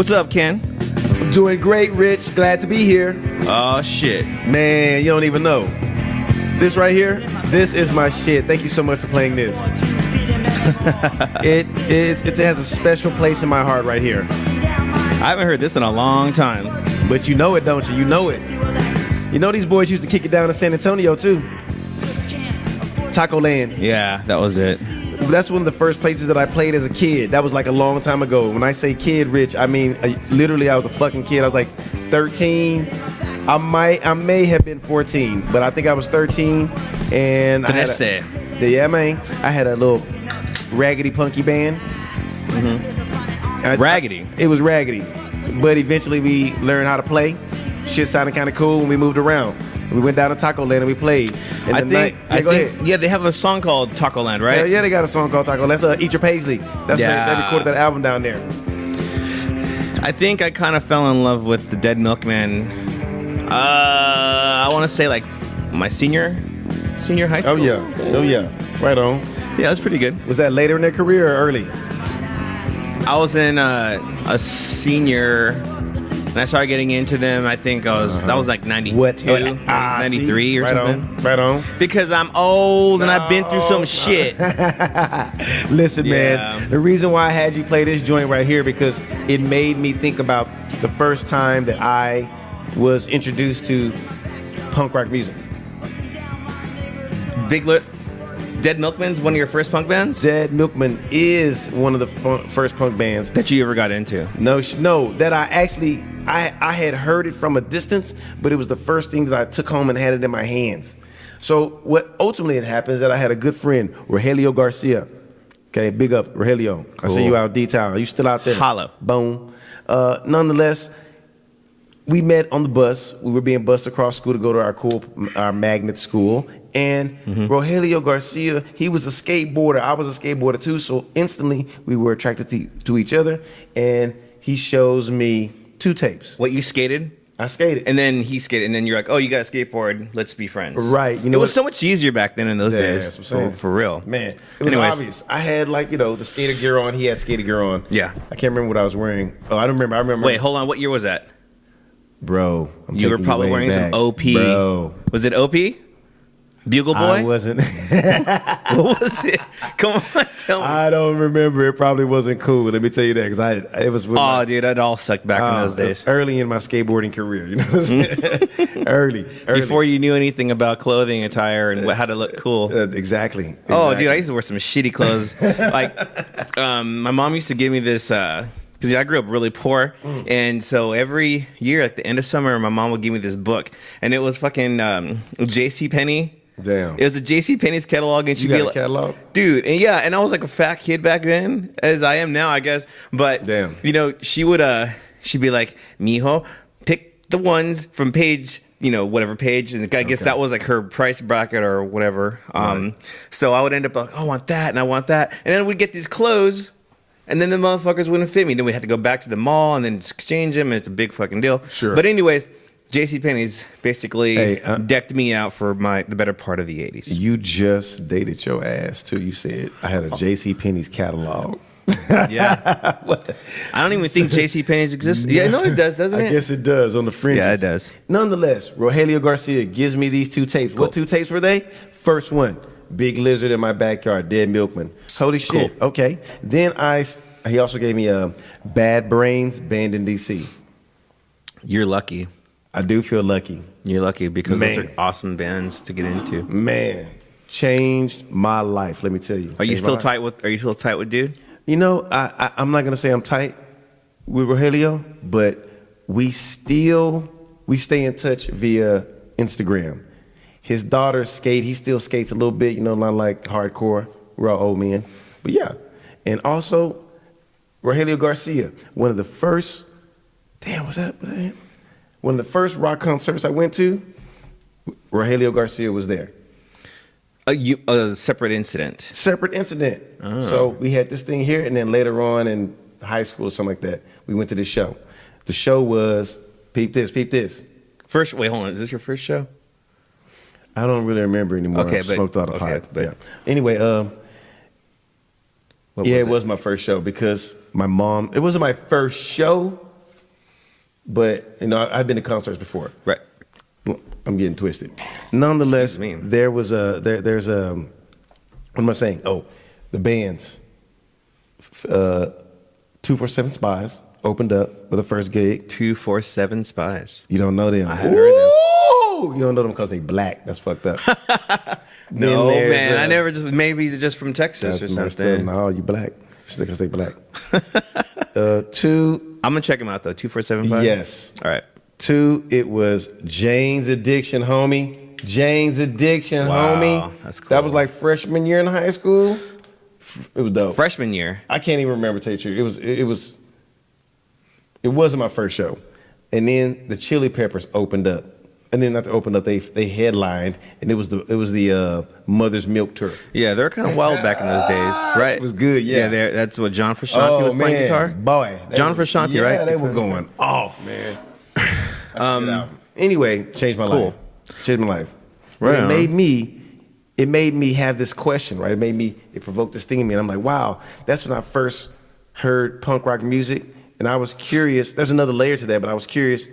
What's up, Ken? Doing great, Rich. Glad to be here. Oh, shit. Man, you don't even know. This right here, this is my shit. Thank you so much for playing this. It has a special place in my heart right here. I haven't heard this in a long time. But you know it, don't you? You know it. You know these boys used to kick it down in San Antonio, too. Taco Land. Yeah, that was it. That's one of the first places that I played as a kid. That was like a long time ago. When I say kid, Rich, I mean literally I was a fucking kid. I was like 13. I may have been 14, but I think I was 13. And yeah, man. I had a little raggedy punky band. Mm-hmm. Raggedy. It was raggedy, but eventually we learned how to play. Shit sounded kind of cool when we moved around. We went down to Taco Land and we played. I think, yeah, they have a song called Taco Land, right? Yeah, they got a song called Taco Land. That's Eat Your Paisley. They recorded that album down there. I think I kind of fell in love with the Dead Milkman. I want to say like my senior high school. Oh yeah, right on. Yeah, that's pretty good. Was that later in their career or early? I was in a senior. And I started getting into them. I think that was like 92, 93 or something. Right on. Because I'm old and I've been through some shit. Listen, man. The reason why I had you play this joint right here because it made me think about the first time that I was introduced to punk rock music. Dead Milkman's one of your first punk bands? Dead Milkman is one of the first punk bands that you ever got into. No, that I actually I had heard it from a distance, but it was the first thing that I took home and had it in my hands. So what ultimately had happened is that I had a good friend, Rogelio Garcia. Okay, big up, Rogelio. Cool. I see you out D-Town. Are you still out there? Holla. Boom. Nonetheless, we met on the bus. We were being bused across school to go to our magnet school. And Rogelio Garcia, he was a skateboarder. I was a skateboarder too. So instantly we were attracted to each other. And he shows me 2 tapes. What, you skated? I skated. And then he skated. And then you're like, oh, you got a skateboard. Let's be friends. Right. You know, it was so much easier back then in those days. That's what I'm saying. For real. Man, it was obvious. I had the skater gear on. He had skater gear on. Yeah. I can't remember what I was wearing. Oh, I don't remember. I remember. Wait, hold on. What year was that? Bro. You were probably wearing some OP. Bro. Was it OP? Bugle Boy? I wasn't. What was it? Come on, tell me. I don't remember. It probably wasn't cool. Let me tell you that because it was. Dude, that all sucked back in those days. Early in my skateboarding career, you know what I'm saying? early. Before you knew anything about clothing, attire, and how to look cool. Exactly. Oh, dude, I used to wear some shitty clothes. Like, my mom used to give me this. Because I grew up really poor, and so every year, like the end of summer, my mom would give me this book, and it was fucking JCPenney. Damn. It was a JCPenney's catalog, and she'd be like, catalog? Dude, and I was like a fat kid back then, as I am now, I guess. But damn, she'd be like, "Mijo, pick the ones from page, whatever page," and I guess that was like her price bracket or whatever. Right. So I would end up like, "I want that, and I want that," and then we'd get these clothes. And then the motherfuckers wouldn't fit me. Then we had to go back to the mall and then exchange them, and it's a big fucking deal. Sure. But anyways, JCPenney's basically decked me out for the better part of the 80s. You just dated your ass, too. You said, I had a JCPenney's catalog. Yeah. I don't even think JCPenney's exists. Yeah, no, it does, doesn't it? I guess it does on the fringes. Yeah, it does. Nonetheless, Rogelio Garcia gives me these 2 tapes. Cool. What 2 tapes were they? First one, Big Lizard in My Backyard, Dead Milkman. Holy shit. Cool. Okay. Then he also gave me Bad Brains, Band in DC. You're lucky. I do feel lucky. You're lucky because those are awesome bands to get into. Man, changed my life. Let me tell you. Are you still tight with dude? I'm not gonna say I'm tight with Rogelio, but we stay in touch via Instagram. His daughter he still skates a little bit, not like hardcore. We're all old men. But yeah. And also, Rogelio Garcia, one of the first rock concerts I went to, Rogelio Garcia was there. A separate incident. Oh. So we had this thing here, and then later on in high school or something like that, we went to this show. The show was, peep this. Wait, hold on. Is this your first show? I don't really remember anymore. Okay, I smoked all the pipe. But yeah. Anyway, it was my first show because my mom. It wasn't my first show But I've been to concerts before. Right. I'm getting twisted. Nonetheless, Excuse me. there was there's a what am I saying? Oh, the bands. 247 Spies opened up with the first gig. 247 Spies. You don't know them. I hadn't heard them. You don't know them because they black. That's fucked up. No, man. I never maybe just from Texas or something. No, you black. It's because they black. Two. I'm going to check them out, though. 2475? Yes. All right. Two, it was Jane's Addiction, homie. Jane's Addiction, Wow, homie. that's cool. That was like freshman year in high school. It was dope. Freshman year. I can't even remember, tell you the truth. It wasn't my first show. And then the Chili Peppers opened up. And then after opened up, they headlined, and it was the Mother's Milk Tour. Yeah, they were kind of wild back in those days, right? It was good, yeah. That's what John Frusciante was playing guitar. Boy, John Frusciante, right? Yeah, they were going off, man. Anyway, changed my life. Changed my life. Right. It made me have this question, right? It provoked this thing in me, and I'm like, wow, that's when I first heard punk rock music, and I was curious. There's another layer to that, but I was curious.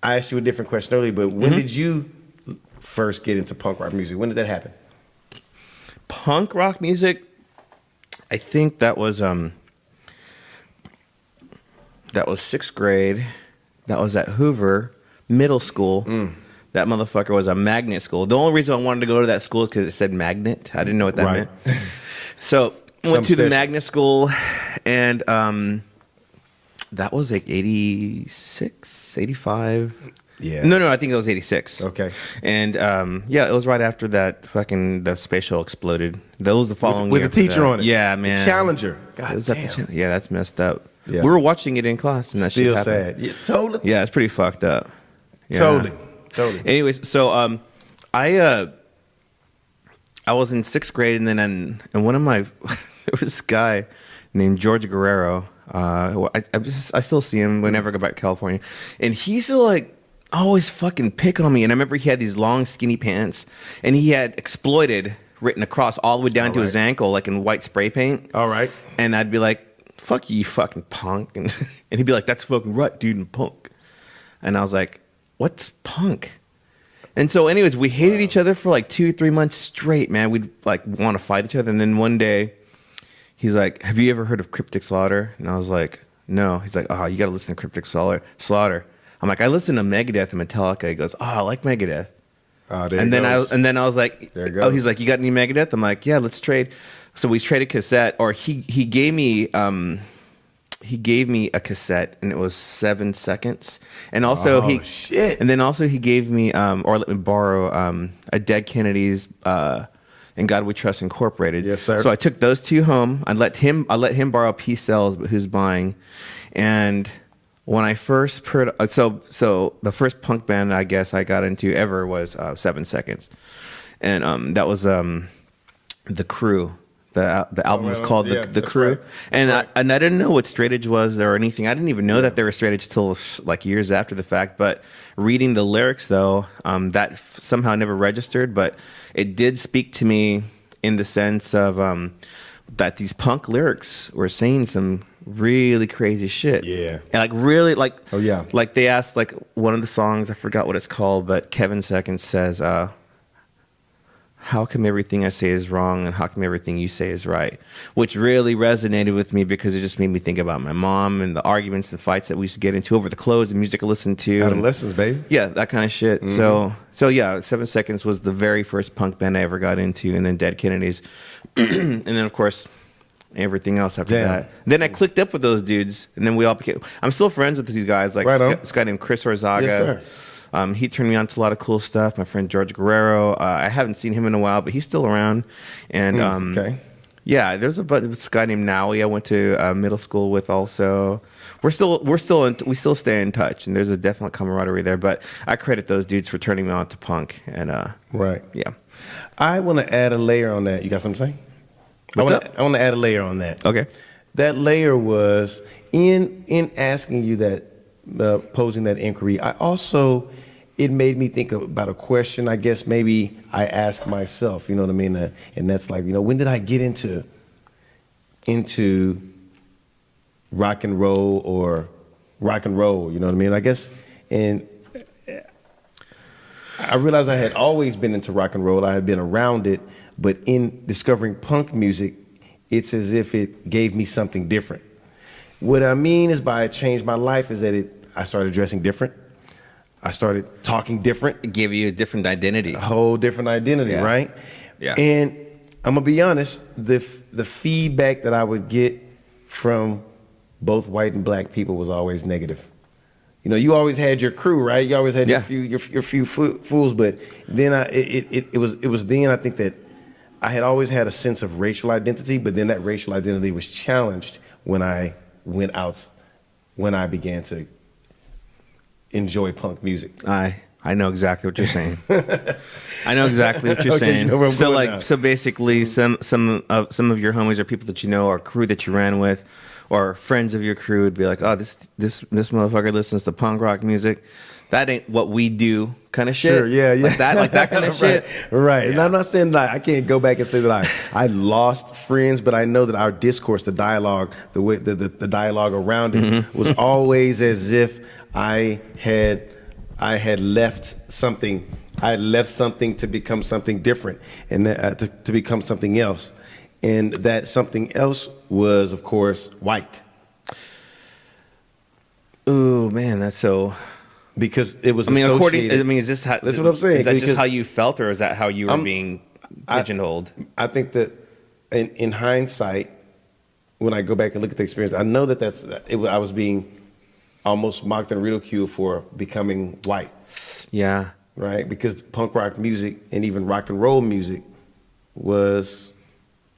I asked you a different question earlier, but when did you first get into punk rock music? When did that happen? Punk rock music, I think that was 6th grade. That was at Hoover Middle School. That motherfucker was a magnet school. The only reason I wanted to go to that school is because it said magnet. I didn't know what that meant. So went to the magnet school, and that was like 86, 85. Yeah. No, I think it was 86. Okay. And yeah, it was right after that the space shuttle exploded. That was the following with year. the teacher on it. Yeah, man. The Challenger. God damn. Yeah, that's messed up. Yeah. We were watching it in class, and that Still shit happened. sad. Yeah, totally. Yeah, it's pretty fucked up. Yeah. Totally. Anyways, so I was in 6th grade, and then and one of my there was this guy named George Guerrero. I still see him whenever I go back to California, and he's like always fucking pick on me. And I remember he had these long skinny pants, and he had Exploited written across all the way down to his ankle, like in white spray paint. All right. And I'd be like, "Fuck you, fucking punk," and he'd be like, "That's fucking right, dude, and punk." And I was like, "What's punk?" And so, anyways, we hated each other for like 2-3 months straight, man. We'd like want to fight each other, and then one day, he's like, "Have you ever heard of Cryptic Slaughter?" And I was like, "No." He's like, "Oh, you got to listen to Cryptic Slaughter." I'm like, "I listen to Megadeth and Metallica." He goes, "Oh, I like Megadeth." Oh, there and it then goes. I was like, There it goes. "Oh," he's like, "You got any Megadeth?" I'm like, "Yeah, let's trade." So we traded cassette, or he gave me a cassette, and it was 7 seconds. And also shit. And then also he gave me or let me borrow a Dead Kennedys In God We Trust Incorporated. Yes, sir. So I took those two home. I let him borrow P Cells, but who's buying? And when I first heard, so the first punk band I guess I got into ever was 7 Seconds, and that was The Crew. The album was called The Crew, right. and I didn't know what straight edge was or anything. I didn't even know that they were straight edge till like years after the fact. But reading the lyrics though, that somehow never registered, but it did speak to me in the sense of that these punk lyrics were saying some really crazy shit. Yeah. And like really like Oh, yeah. Like they asked like one of the songs, I forgot what it's called, but Kevin Seconds says, how come everything I say is wrong and how come everything you say is right? Which really resonated with me because it just made me think about my mom and the arguments and fights that we used to get into over the clothes and music I listened to. Adolescence, baby. Yeah, that kind of shit. Mm-hmm. So yeah, 7 Seconds was the very first punk band I ever got into, and then Dead Kennedys. And then, of course, everything else after Damn. that. Then I clicked up with those dudes, and then we all became... I'm still friends with these guys, like Right on. this guy named Chris Orzaga. Yes, sir. He turned me on to a lot of cool stuff. My friend George Guerrero. I haven't seen him in a while, but he's still around. And Okay. yeah, there's this guy named Naui I went to middle school with also. We still stay in touch, and there's a definite camaraderie there. But I credit those dudes for turning me on to punk. And Right. yeah. I want to add a layer on that. You got something to say? What's up? I want to add a layer on that. Okay. That layer was in asking you that, posing that inquiry. It made me think about a question. I guess maybe I ask myself. You know what I mean? And that's like, when did I get into rock and roll or rock and roll. You know what I mean? I guess, and I realized I had always been into rock and roll. I had been around it, but in discovering punk music, it's as if it gave me something different. What I mean is by it changed my life is that I started dressing different. I started talking different. It gave you a different identity. A whole different identity, right? Yeah. And I'm gonna be honest, the feedback that I would get from both white and black people was always negative. You know, you always had your crew, right? You always had your few fools, but then it was then I think that I had always had a sense of racial identity, but then that racial identity was challenged when I began to enjoy punk music. I know exactly what you're saying. I know exactly what you're saying. You know where I'm So basically, some of your homies or people that you know or crew that you ran with, or friends of your crew would be like, "Oh, this motherfucker listens to punk rock music. That ain't what we do." Kind of shit. Sure, yeah. Like that kind of shit. Right. Yeah. And I'm not saying that I can't go back and say that I lost friends, but I know that our discourse, the dialogue, the way the dialogue around it was always as if I had left something. I had left something to become something different, and to become something else. And that something else was, of course, white. Ooh, man, that's so. Because it was. Is this how? That's what I'm saying. Is that just how you felt, or is that how you were being pigeonholed? I think that, in hindsight, when I go back and look at the experience, I know that I was being almost mocked and ridiculed for becoming white. Yeah. Right? Because punk rock music and even rock and roll music was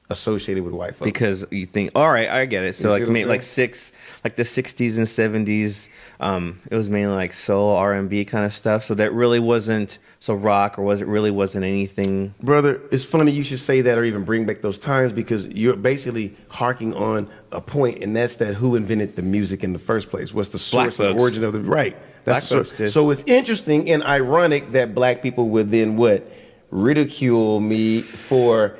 associated with white folks. Because you think, all right, I get it. So like the 60s and 70s, it was mainly like soul, R&B kind of stuff. So that really wasn't rock, or wasn't anything. Brother, it's funny you should say that or even bring back those times, because you're basically harking on a point, and that's that who invented the music in the first place? What's the source and origin of the right? That's Black folks did. So it's interesting and ironic that black people would then ridicule me for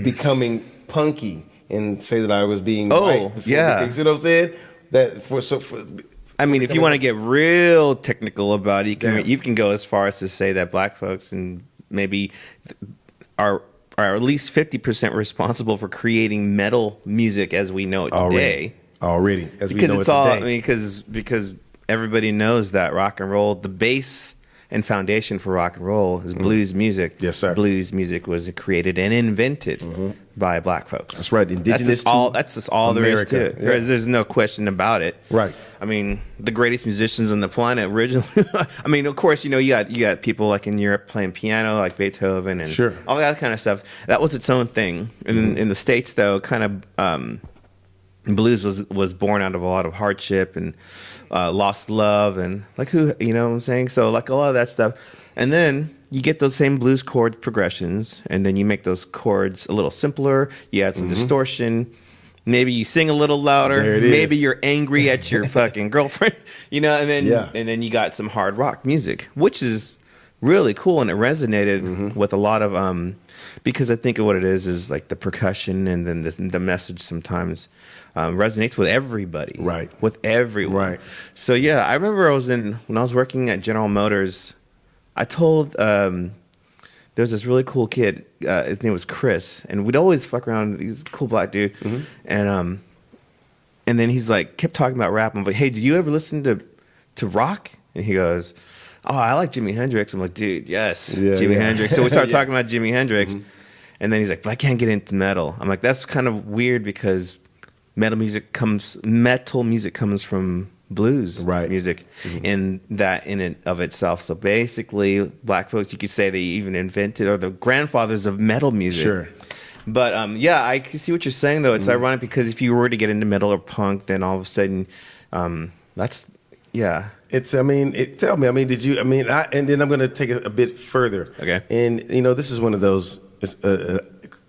becoming punky and say that I was being white. Yeah. You see what I'm saying? I mean, if you want to get real technical about it, you can go as far as to say that black folks and maybe are at least 50% responsible for creating metal music as we know it today. Already, as we know it it's all. today. I mean, because everybody knows that rock and roll, the base and foundation for rock and roll is blues music. Yes, sir. Blues music was created and invented by black folks. That's right. Indigenous. That's just all there is to it. Yeah. There's no question about it. Right. I mean, the greatest musicians on the planet originally. I mean, of course, you got people like in Europe playing piano, like Beethoven and all that kind of stuff. That was its own thing. In the States, though, kind of blues was born out of a lot of hardship and lost love and like you know what I'm saying? So like a lot of that stuff. And then you get those same blues chord progressions, and then you make those chords a little simpler. You add some distortion. Maybe you sing a little louder. Maybe you're angry at your fucking girlfriend, you know, and then you got some hard rock music, which is really cool, and it resonated with a lot of because I think of what it is like the percussion, and then the message sometimes resonates with everybody, right? With everyone, right? So yeah, I remember when I was working at General Motors, I told there's this really cool kid. His name was Chris, and we'd always fuck around. He's a cool black dude, and then he's like kept talking about rap. I'm like, hey, did you ever listen to rock? And he goes, oh, I like Jimi Hendrix. I'm like, dude, yes, Jimi Hendrix. So we started talking about Jimi Hendrix, and then he's like, but I can't get into metal. I'm like, that's kind of weird because metal music comes from blues music, and that in and of itself. So basically, black folks, you could say they even invented, or the grandfathers of metal music. Sure. But yeah, I can see what you're saying though. It's ironic because if you were to get into metal or punk, then all of a sudden, that's It's. Tell me. Did you? And then I'm going to take it a bit further. Okay. And this is one of those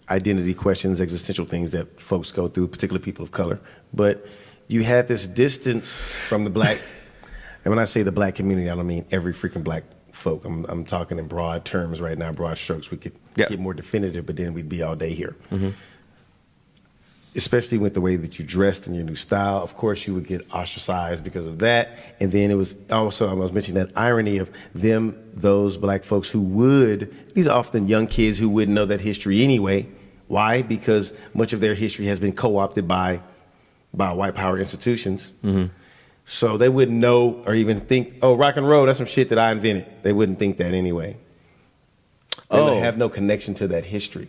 identity questions, existential things that folks go through, particularly people of color. But you had this distance from the black, and when I say the black community, I don't mean every freaking black folk. I'm talking in broad terms right now, broad strokes. We could get more definitive, but then we'd be all day here. especially with the way that you dressed and your new style. Of course, you would get ostracized because of that. And then it was also, I was mentioning that irony of those black folks who these are often young kids who wouldn't know that history anyway. Why? Because much of their history has been co-opted by white power institutions. Mm-hmm. So they wouldn't know or even think, oh, rock and roll, that's some shit that I invented. They wouldn't think that anyway. They would have no connection to that history.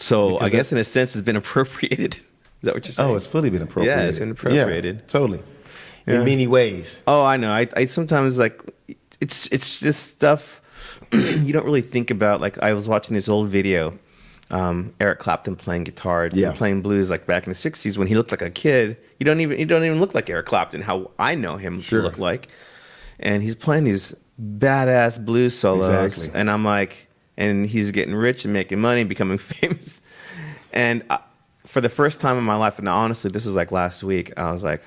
So because I guess in a sense it's been appropriated. Is that what you're saying? Oh, it's fully been appropriated. Yeah, it's been appropriated. Yeah, totally. In many ways. Oh, I know. I sometimes like it's just stuff you don't really think about. Like I was watching this old video, Eric Clapton playing guitar, playing blues like back in the 60s when he looked like a kid. You don't even look like Eric Clapton, how I know him to look like. And he's playing these badass blues solos. Exactly. And I'm like, and he's getting rich and making money, becoming famous. And for the first time in my life, and honestly, this was like last week, I was like,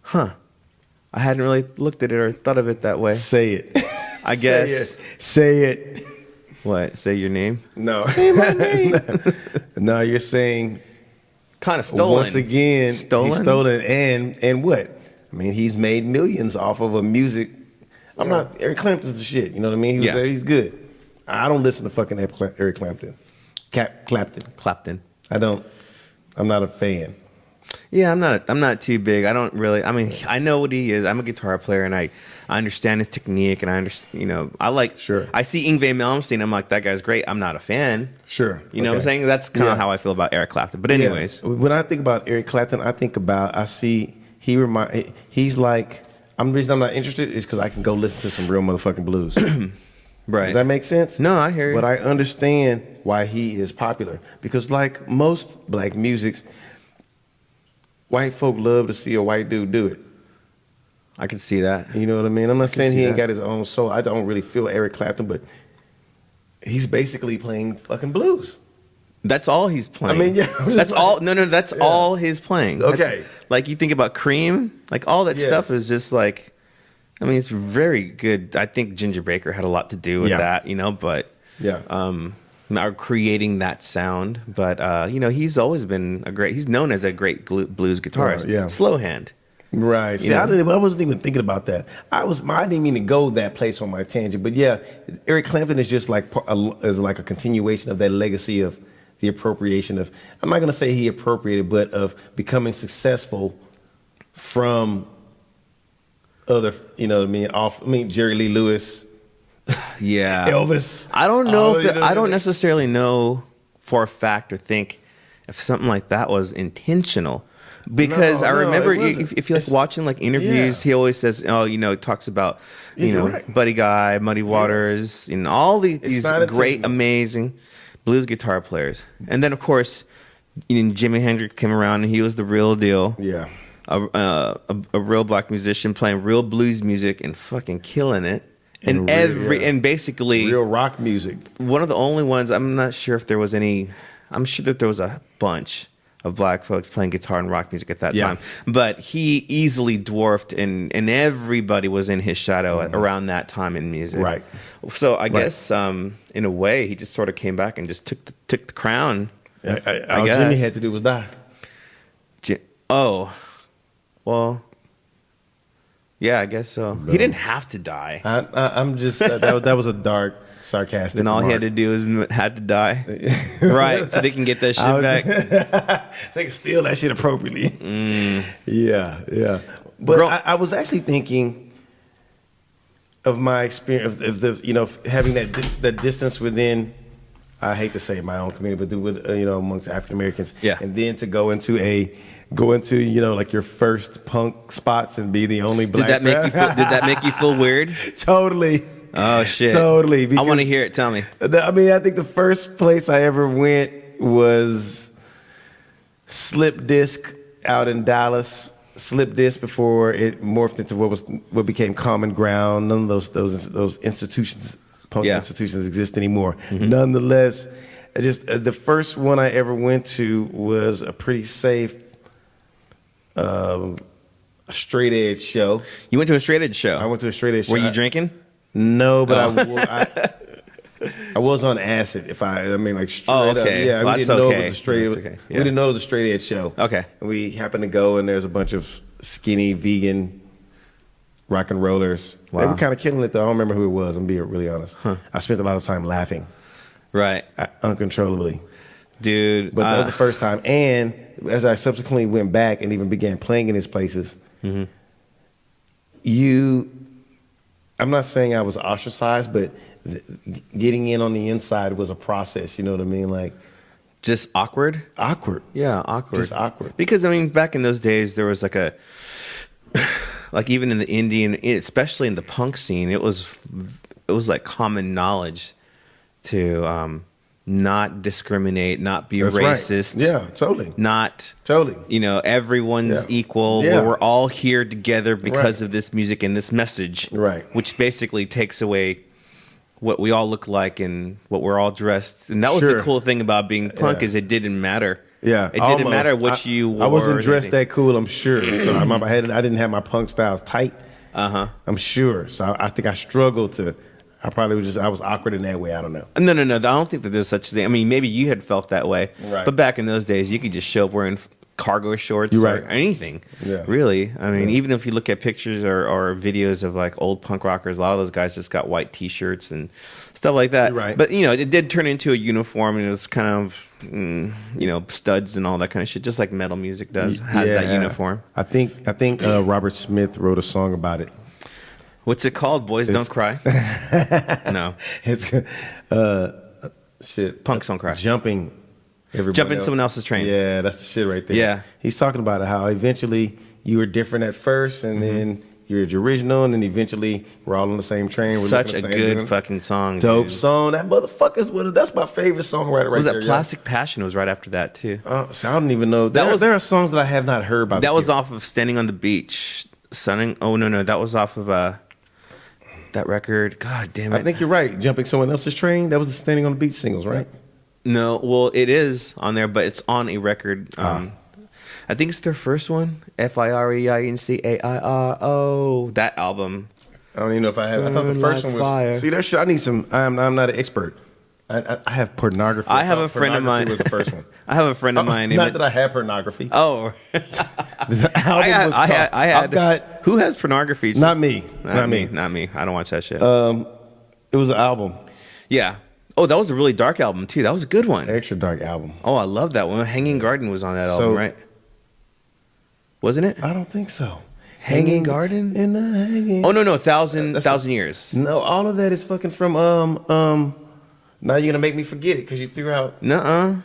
huh, I hadn't really looked at it or thought of it that way. Say it. I guess. Say it. What? Say your name? No. Say my name. No, you're saying kind of stolen. Once again, stolen. He's stolen, and what? I mean, he's made millions off of a music. Eric Clapton's the shit. You know what I mean? He's good. I don't listen to fucking Eric Clapton. Clapton. I'm not a fan. Yeah, I'm not too big. I don't really. I mean, I know what he is. I'm a guitar player, and I understand his technique, and I understand. I like. Sure. I see Yngwie Malmsteen. I'm like, that guy's great. I'm not a fan. Sure. You know what I'm saying? That's kind of how I feel about Eric Clapton. But anyways, when I think about Eric Clapton, he's like. The reason I'm not interested is because I can go listen to some real motherfucking blues. Right. Does that make sense? No, I hear you. But I understand why he is popular. Because like most black musics, white folk love to see a white dude do it. I can see that. You know what I mean? I'm not saying he ain't got his own soul. I don't really feel Eric Clapton, but he's basically playing fucking blues. That's all he's playing. I mean, yeah. That's all. No, that's all he's playing. Okay. Like you think about Cream, like all that stuff is just like. I mean, it's very good. I think Ginger Baker had a lot to do with that, but creating that sound. But he's always been he's known as a great blues guitarist. Slow hand. Right. See, I wasn't even thinking about that. I didn't mean to go that place on my tangent. But yeah, Eric Clapton is just like a continuation of that legacy of the appropriation of. I'm not going to say he appropriated, but of becoming successful from. Other, you know what I mean? Jerry Lee Lewis. Yeah. Elvis. I don't know I don't necessarily know for a fact or think if something like that was intentional. Because I remember if you like watching like interviews, he always says, talks about, Buddy Guy, Muddy Waters, all these great, amazing blues guitar players. And then, of course, Jimi Hendrix came around and he was the real deal. Yeah. A real black musician playing real blues music and fucking killing it, and basically real rock music. One of the only ones. I'm not sure if there was any. I'm sure that there was a bunch of black folks playing guitar and rock music at that time, but he easily dwarfed, and everybody was in his shadow around that time in music. Right. So I guess in a way he just sort of came back and just took the crown. All Jimmy had to do was die. Well, yeah, I guess so. He didn't have to die. I'm just that was a dark, sarcastic. Then all he had to do is had to die, right? So they can get that shit back. So they can steal that shit appropriately. Yeah. But I was actually thinking of my experience of having that distance within. I hate to say my own community, but with amongst African Americans. Yeah. And then to go into like your first punk spots and be the only black. Did that make you feel weird? Totally. Oh shit. Totally. I want to hear it. Tell me. I mean, I think the first place I ever went was Slip Disc out in Dallas. Slip Disc before it morphed into what became Common Ground. None of those institutions, punk institutions, exist anymore. Mm-hmm. Nonetheless, the first one I ever went to was a pretty safe. A straight edge show. You went to a straight edge show? I went to a straight edge show. Were you drinking? No, but I was on acid. I mean, like straight Oh, up. okay. Yeah, Well, we that's didn't know it okay. was a straight. That's okay. We Yeah. didn't know it was a straight edge show. Okay. And we happened to go, and there's a bunch of skinny vegan rock and rollers. They Wow. were kind of killing it though. I don't remember who it was. I'm being really honest. I spent a lot of time laughing Right. uncontrollably. Dude. But that was the first time. And as I subsequently went back and even began playing in his places, I'm not saying I was ostracized, but getting in on the inside was a process. You know what I mean? Like, just awkward. awkward. Yeah, awkward. Just awkward. Because I mean, back in those days, there was like like even in the Indian, especially in the punk scene, it was like common knowledge to not discriminate, not be That's right. racist. Yeah, totally. Not Totally. everyone's Yeah. equal. Yeah. We're all here together because Right. of this music and this message. Right. Which basically takes away what we all look like and what we're all dressed. And that was Sure. the cool thing about being punk Yeah. is it didn't matter. Yeah, It didn't almost. matter what you wore. I wasn't or dressed anything. that cool, I'm sure. So I didn't have my punk styles tight. Uh-huh. I'm sure. So I think I struggled to. I was awkward in that way. I don't know. No. I don't think that there's such a thing. I mean, maybe you had felt that way. Right. But back in those days, you could just show up wearing cargo shorts You're or right. anything. Yeah. Really. I mean, even if you look at pictures or videos of like old punk rockers, a lot of those guys just got white T-shirts and stuff like that. You're right. But, it did turn into a uniform and it was kind of, studs and all that kind of shit, just like metal music has that uniform. I think Robert Smith wrote a song about it. What's it called? Boys Don't Cry? No. It's shit. Punks Don't Cry. Jumping. Everybody Jumping else. someone else's train. Yeah, that's the shit right there. Yeah. He's talking about it, how eventually you were different at first, and then you're the original, and then eventually we're all on the same train. We're Such a looking the same good thing. fucking song. Dope dude. song. That motherfucker's that's my favorite songwriter right Was there. that yo. Plastic Passion was right after that too. So I don't even know. There are songs that I have not heard by. That was Cure. off of Standing on the Beach. Sunning. Oh no, that was off of that record. God damn it. I think you're right. Jumping someone else's train. That was the Standing on the Beach singles, right? No, well, it is on there, but it's on a record. I think it's their first one. FIREINCAIRO. That album. I don't even know if I have. I thought the first one was. Fire. See, that shit. I need some. I'm not an expert. I have pornography. I have a friend of mine. Was the first one. I have a friend of mine. Not that I have pornography. Oh, The album was called- I had. I've got. Who has pornography? It's Not just- me. Not me. Not me. I don't watch that shit. It was an album. Yeah. Oh, that was a really dark album too. That was a good one. Extra dark album. Oh, I love that one. Hanging Garden was on that So- album, right? Wasn't it? I don't think so. Hanging Garden? In the hanging. Oh no, thousand years. No, all of that is fucking from Now you're gonna make me forget it because you threw out. Nuh-uh.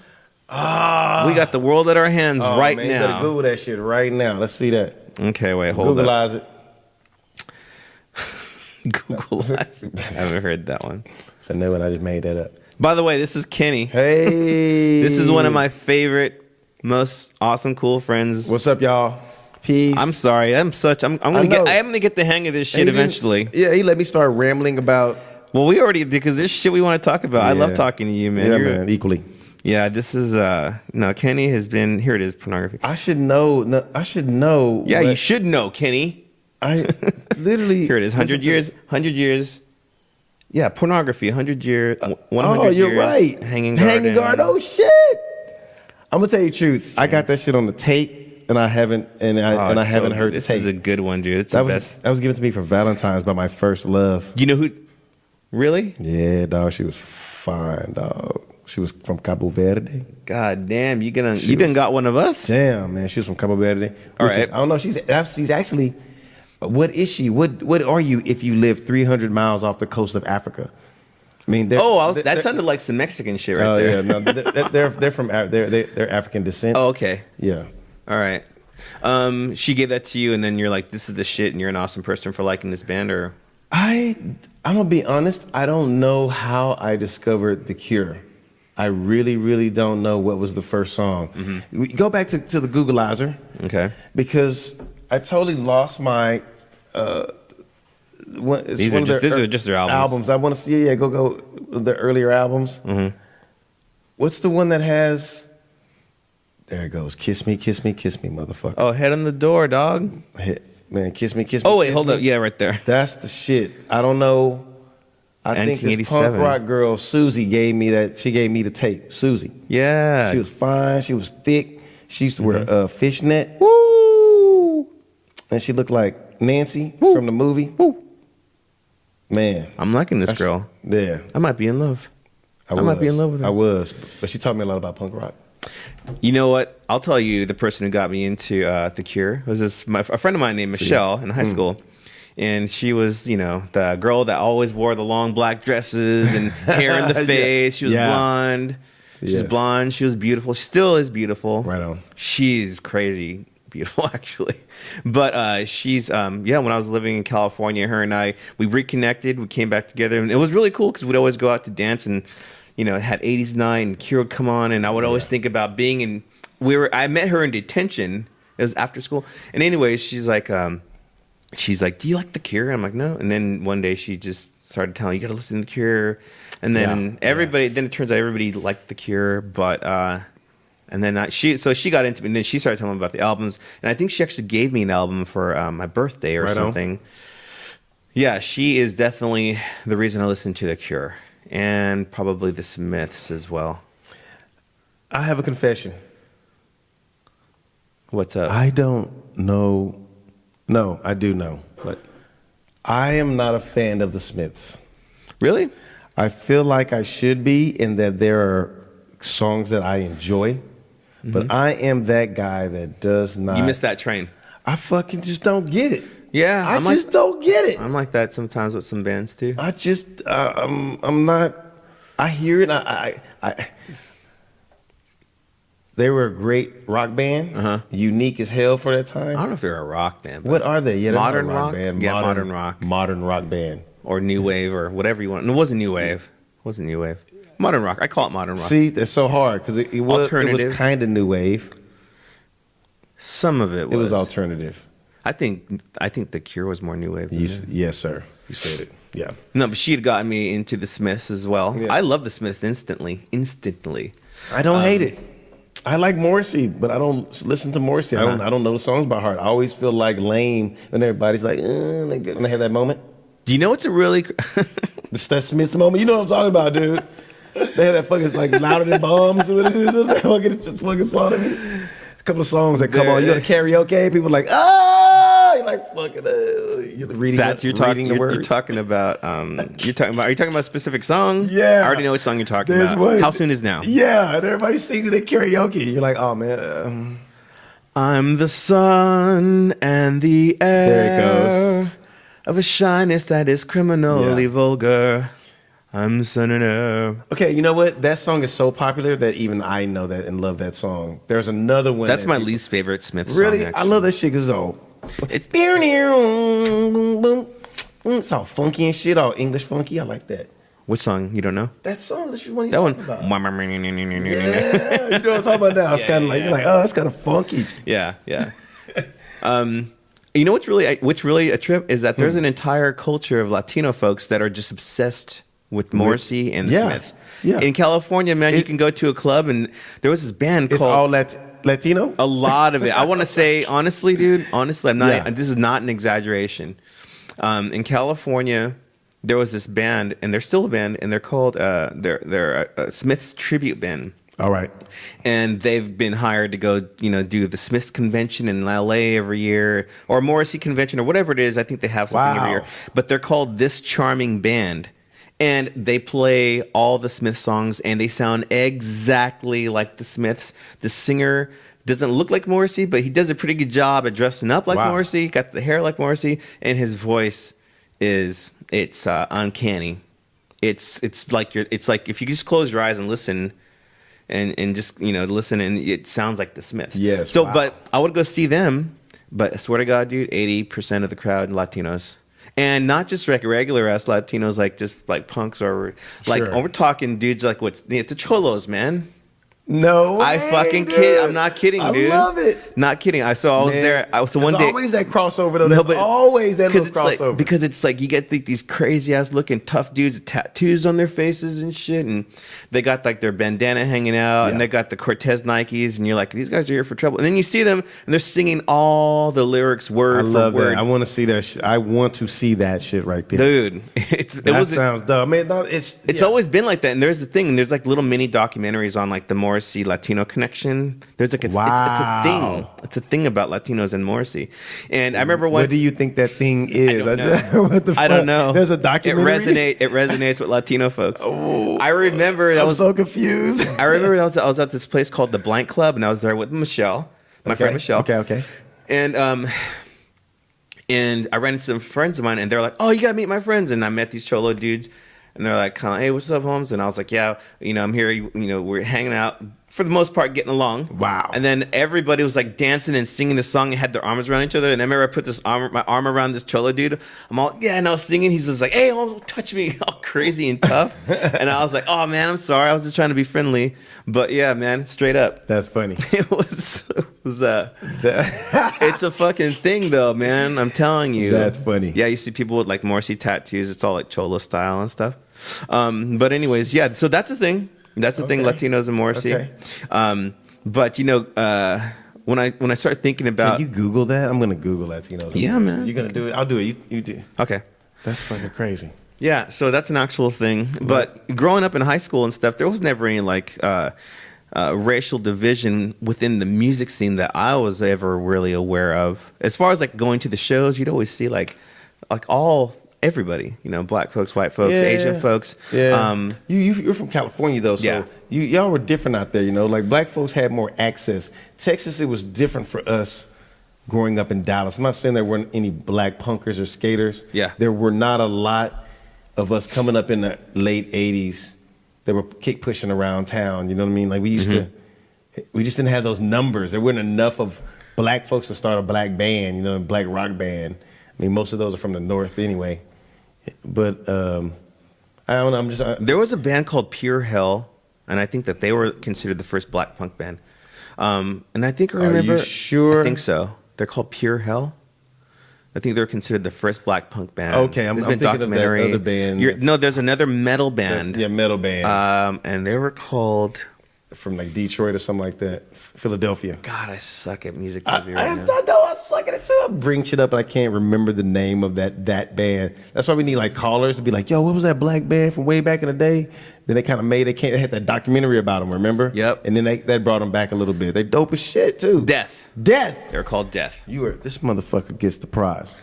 We got the world at our hands right man, you better now. Google that shit right now. Let's see that. Okay, wait, hold up. Googleize it. Google. I haven't heard that one. So no, and I just made that up. By the way, this is Kenny. Hey, This is one of my favorite, most awesome, cool friends. What's up, y'all? Peace. I'm sorry. I'm I know. gonna get the hang of this shit He didn't- eventually. Yeah, he let me start rambling about. Well, we already did because there's shit we want to talk about. I love Yeah. talking to you, man. Yeah, You're- man, equally. Yeah, this is no. Kenny has been here. It is pornography. I should know. No, I should know. Yeah, what- you should know, Kenny. I literally. Here it is. 100 years. 100 years. Yeah, pornography. 100 years. 100 Oh, you're years, right. Hanging Garden. Oh shit. I'm gonna tell you the truth. I got that shit on the tape, and I haven't, Oh, I it's haven't so- heard the This tape. is a good one, dude. It's the best. That was given to me for Valentine's by my first love. You know who? Really? Yeah, dog. She was fine, dog. She was from Cabo Verde. God damn, you done got one of us? Damn, man. She was from Cabo Verde. All Which is- right. I don't know. She's actually. What is she? What are you if you live 300 miles off the coast of Africa? I mean, That sounded like some Mexican shit right there. Yeah, no, they're from they're African descent. Oh, okay. Yeah. All right. She gave that to you, and then you're like, "This is the shit," and you're an awesome person for liking this band, or I'm gonna be honest. I don't know how I discovered The Cure. I really, really don't know what was the first song. We go back to the Googleizer. okay. Because I totally lost my. These are just their albums. I want to see. Yeah, go the earlier albums. What's the one that has? There it goes. Kiss me, kiss me, kiss me, motherfucker. Oh, head on the door, dog. Man, kiss me, kiss me. Oh wait, kiss hold me. up. Yeah, right there. That's the shit. I don't know I think this 1987. punk rock girl, Susie, gave me that. She gave me the tape. Susie. Yeah. She was fine. She was thick. She used to wear fishnet. Woo! And she looked like Nancy from the movie. Woo! Man. I'm liking this girl. Yeah. I might be in love. I might be in love with her. I was. But she taught me a lot about punk rock. You know what? I'll tell you the person who got me into The Cure was a friend of mine named Michelle in high school. And she was, the girl that always wore the long black dresses and hair in the face. She was blonde. She's blonde. She was beautiful. She still is beautiful. Right on. She's crazy beautiful, actually. But she's, when I was living in California, her and I, we reconnected. We came back together. And it was really cool because we'd always go out to dance and, it had 80s night and Cure would come on. And I would always think about being in, I met her in detention. It was after school. And anyway, she's like, do you like The Cure? And I'm like, no. And then one day she just started telling, you got to listen to The Cure. And then then it turns out everybody liked The Cure. But, and then she got into me, and then she started telling me about the albums. And I think she actually gave me an album for my birthday or something. Yeah, she is definitely the reason I listen to The Cure. And probably the Smiths as well. I have a confession. What's up? I don't know. No, I do know. What? I am not a fan of the Smiths. Really? I feel like I should be in that there are songs that I enjoy. But I am that guy that does not. You missed that train. I fucking just don't get it. Yeah. I just don't get it. I'm like that sometimes with some bands too. I just, I'm not, I hear it. They were a great rock band, unique as hell for that time. I don't know if they're a rock band. What are they? Yeah, modern not a rock band. Yeah, modern rock. Modern rock band. Or new wave or whatever you want. No, it wasn't new wave. It wasn't new wave. Modern rock. I call it modern rock. See, that's so hard because it was kind of new wave. Some of it was. It was alternative. I think The Cure was more new wave. Yes, sir. You said it. Yeah. No, but she had gotten me into the Smiths as well. Yeah. I love the Smiths instantly. I don't hate it. I like Morrissey, but I don't listen to Morrissey. I don't know the songs by heart. I always feel like lame when everybody's like, when they have that moment. Do you know what's a really that Smiths moment? You know what I'm talking about, dude. They have that fucking like louder than bombs. What it is? That fucking song. A couple of songs that come on. You go to karaoke. People are like, you're like fucking. You're reading. You're talking about. Are you talking about a specific song? Yeah. I already know what song you're talking about. One. How Soon Is Now? Yeah, and everybody sings it at karaoke. You're like, oh man. I'm the sun and the air. There it goes. Of a shyness that is criminally vulgar. I'm sun and air. Okay, you know what? That song is so popular that even I know that and love that song. There's another one. That's my least favorite Smith song. Really? I love that shit because it's all funky and shit, all English funky. I like that. What song? You don't know? That song that you want to talk about. Yeah, you know what I'm talking about now. It's kind of like, you're like, oh, that's kind of funky. Yeah. You know what's really a trip is that there's an entire culture of Latino folks that are just obsessed with Morrissey and the Smiths. Yeah. In California, man, you can go to a club and there was this band called... It's all Latino? A lot of it. I want to say, honestly, dude, I'm not... This is not an exaggeration. In California, there was this band, and they're still a band, and they're called... they're a Smiths tribute band. All right. And they've been hired to go, do the Smiths convention in LA every year, or Morrissey convention, or whatever it is. I think they have something every year. But they're called This Charming Band. And they play all the Smiths songs, and they sound exactly like the Smiths. The singer doesn't look like Morrissey, but he does a pretty good job at dressing up like Morrissey, got the hair like Morrissey, and his voice it's uncanny. It's like if you just close your eyes and listen. And just listen, and it sounds like the Smiths. Yes. So, but I would go see them. But I swear to God, dude, 80% of the crowd Latinos, and not just like regular ass Latinos, like just like punks or like. Sure. We're talking dudes like the Cholos, man. No way, I fucking dude. kid. I'm not kidding, dude. I love it. Not kidding. I was there. So one There's day. always that crossover though. There's always that little crossover. Because it's like you get these crazy ass looking tough dudes with tattoos on their faces and shit, and they got like their bandana hanging out, and they got the Cortez Nikes, and you're like, these guys are here for trouble. And then you see them, and they're singing all the lyrics word for word. That. I want to see that. I want to see that shit right there, dude. That sounds dumb. Man, it's always been like that. And there's the thing. And there's like little mini documentaries on like the Morrissey Latino connection. There's like it's a thing. It's a thing about Latinos and Morrissey. And I remember what do you think that thing is? I don't know. What the fuck? I don't know. There's a documentary. It resonates with Latino folks. I remember I was so confused. I remember I was at this place called the Blank Club, and I was there with Michelle, my friend Michelle. Okay. And I ran into some friends of mine, and they're like, "Oh, you gotta meet my friends." And I met these cholo dudes, and they're like, "Kind of, hey, what's up, Holmes?" And I was like, "Yeah, I'm here. We're hanging out for the most part, getting along." Wow. And then everybody was like dancing and singing the song and had their arms around each other. And I remember I put my arm around this cholo dude. I'm all, and I was singing. He's just like, "Hey, don't touch me," all crazy and tough. And I was like, "Oh man, I'm sorry. I was just trying to be friendly." But yeah, man, straight up. That's funny. It was it's a fucking thing though, man. I'm telling you. That's funny. Yeah, you see people with like Morrissey tattoos. It's all like cholo style and stuff. But anyways, yeah. So that's a thing. That's the thing. Latinos and Morrissey. Okay. But when I start thinking about, can you Google that? I'm gonna Google Latinos. Yeah, man. You're gonna do it. I'll do it. You do. Okay. That's fucking crazy. Yeah. So that's an actual thing. But growing up in high school and stuff, there was never any like racial division within the music scene that I was ever really aware of. As far as like going to the shows, you'd always see like everybody, black folks, white folks, Asian folks. Yeah. You're from California though, so y'all were different out there. Like black folks had more access. Texas, it was different for us growing up in Dallas. I'm not saying there weren't any black punkers or skaters. Yeah. There were not a lot of us coming up in the late 80s that were kick pushing around town. You know what I mean? Like we just didn't have those numbers. There weren't enough of black folks to start a black band, a black rock band. I mean, most of those are from the North anyway. But I don't know. There was a band called Pure Hell, and I think that they were considered the first black punk band. And I think I remember. Are you sure? I think so. They're called Pure Hell. I think they're considered the first black punk band. Okay, I'm thinking of that other band. No, there's another metal band. Yeah, metal band. And they were called from like Detroit or something like that. Philadelphia. God, I suck at music trivia I know I suck at it too. I bring shit up and I can't remember the name of that band. That's why we need like callers to be like, "Yo, what was that black band from way back in the day?" Then they kind of they had that documentary about them, remember? Yep. And then that brought them back a little bit. They dope as shit too. Death. They're called Death. This motherfucker gets the prize.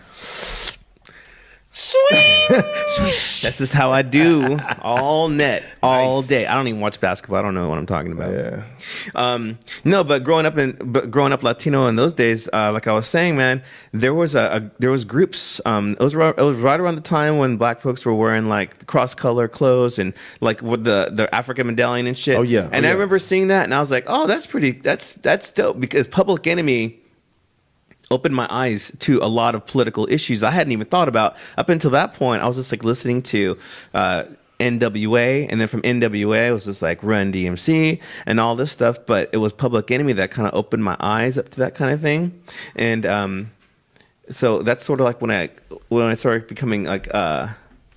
Sweet. This is how I do all day. I don't even watch basketball. I don't know what I'm talking about. Yeah. No, but growing up Latino in those days, like I was saying, man, there was groups. It was right around the time when black folks were wearing like cross color clothes and like with the African medallion and shit. Oh yeah. And I remember seeing that, and I was like, oh, that's dope, because Public Enemy opened my eyes to a lot of political issues I hadn't even thought about. Up until that point, I was just like listening to NWA, and then from NWA, it was just like Run DMC and all this stuff. But it was Public Enemy that kind of opened my eyes up to that kind of thing. And so that's sort of like when I started becoming like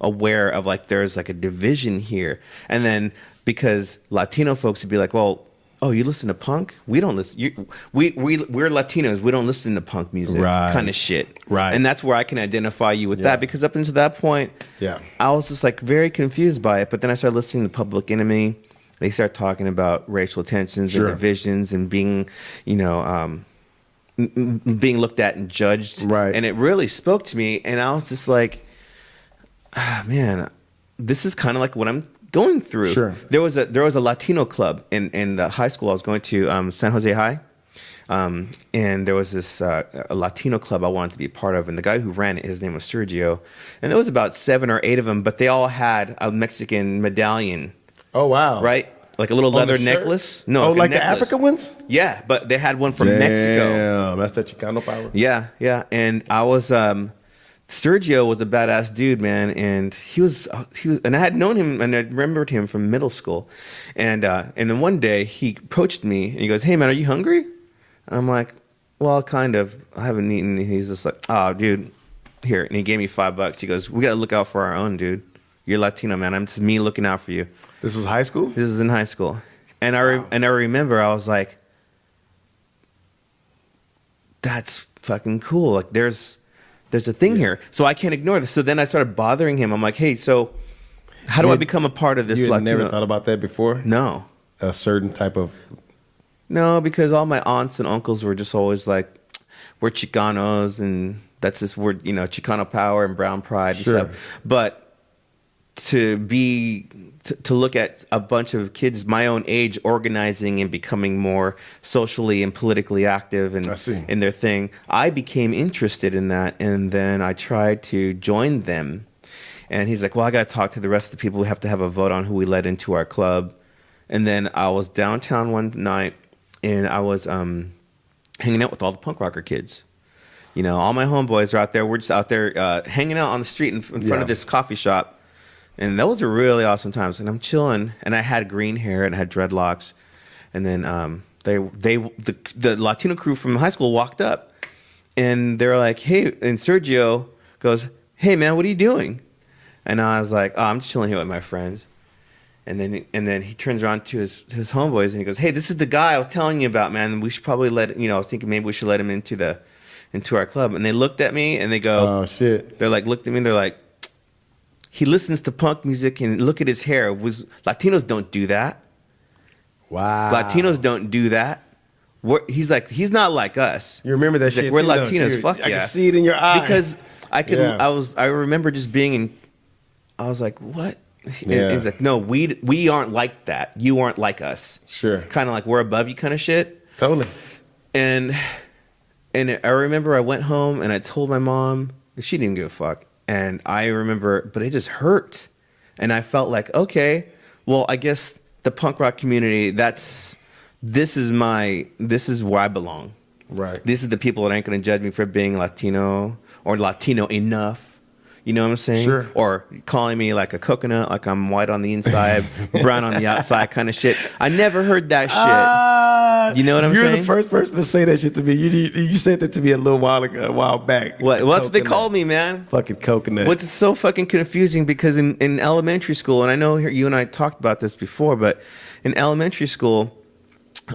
aware of like there's like a division here. And then because Latino folks would be like, well, oh, you listen to punk? We don't listen. We're Latinos. We don't listen to punk music, kind of shit. Right. And that's where I can identify you with that, because up until that point, I was just like very confused by it. But then I started listening to Public Enemy. They start talking about racial tensions and divisions and being, being looked at and judged. Right. And it really spoke to me. And I was just like, man, this is kind of like what I'm going through. Sure. There was a Latino club in the high school I was going to, San Jose High, and there was this a Latino club I wanted to be a part of, and the guy who ran it, his name was Sergio, and there was about 7 or 8 of them, but they all had a Mexican medallion. Oh wow! Right, like a little leather necklace. No, like the African ones. Yeah, but they had one from Mexico. Damn, that's that Chicano power. Yeah, and I was Sergio was a badass dude, man, and he was, and I had known him, and I remembered him from middle school, and then one day he approached me, and he goes, "Hey, man, are you hungry?" And I'm like, "Well, kind of. I haven't eaten." And he's just like, "Oh, dude, here," and he gave me $5. He goes, "We got to look out for our own, dude. You're Latino, man. I'm just me looking out for you." This was high school? This is in high school, and I remember I was like, "That's fucking cool. Like, there's a thing here, so I can't ignore this." So then I started bothering him. I'm like, "Hey, so how do I become a part of this?" You had Latino? never thought about that before? No, A certain type of... no, because all my aunts and uncles were just always like, "We're Chicanos," and that's this word, Chicano power and brown pride and Sure. stuff. But to look at a bunch of kids my own age organizing and becoming more socially and politically active and I see. in their thing, I became interested in that, and then I tried to join them. And he's like, "Well, I got to talk to the rest of the people. We have to have a vote on who we let into our club." And then I was downtown one night, and I was hanging out with all the punk rocker kids. All my homeboys are out there. We're just out there hanging out on the street in front of this coffee shop. And those were really awesome times. And I'm chilling, and I had green hair and I had dreadlocks. And then the Latino crew from high school walked up, and they're like, "Hey," and Sergio goes, "Hey, man, what are you doing?" And I was like, "Oh, I'm just chilling here with my friends." And then he turns around to his homeboys and he goes, "Hey, this is the guy I was telling you about, man. We should probably I was thinking maybe we should let him into our club." And they looked at me and they go, "Oh shit!" They're like, looked at me and they're like, "He listens to punk music and look at his hair. Latinos don't do that. Wow. Latinos don't do that." He's like, "He's not like us." You remember that He's shit? like, "We're too, don't Latinos. you? Fuck I yeah." can see it in your eyes. Because I could. Yeah. I remember just being in. I was like, "What?" Yeah. And he's like, "No, we aren't like that. You aren't like us. Sure. Kind of like we're above you, kind of shit." Totally. And I remember I went home and I told my mom. She didn't give a fuck. And I remember, but it just hurt. And I felt like, okay, well, I guess the punk rock community, this is where I belong. Right. This is the people that ain't going to judge me for being Latino or Latino enough. You know what I'm saying? Sure. Or calling me like a coconut, like I'm white on the inside, brown on the outside kind of shit. I never heard that shit. You know what I'm saying? You're the first person to say that shit to me. You said that to me a while back. What? Well, that's what they called me, man. Fucking coconut. What's so fucking confusing, because in elementary school, and I know you and I talked about this before, but in elementary school,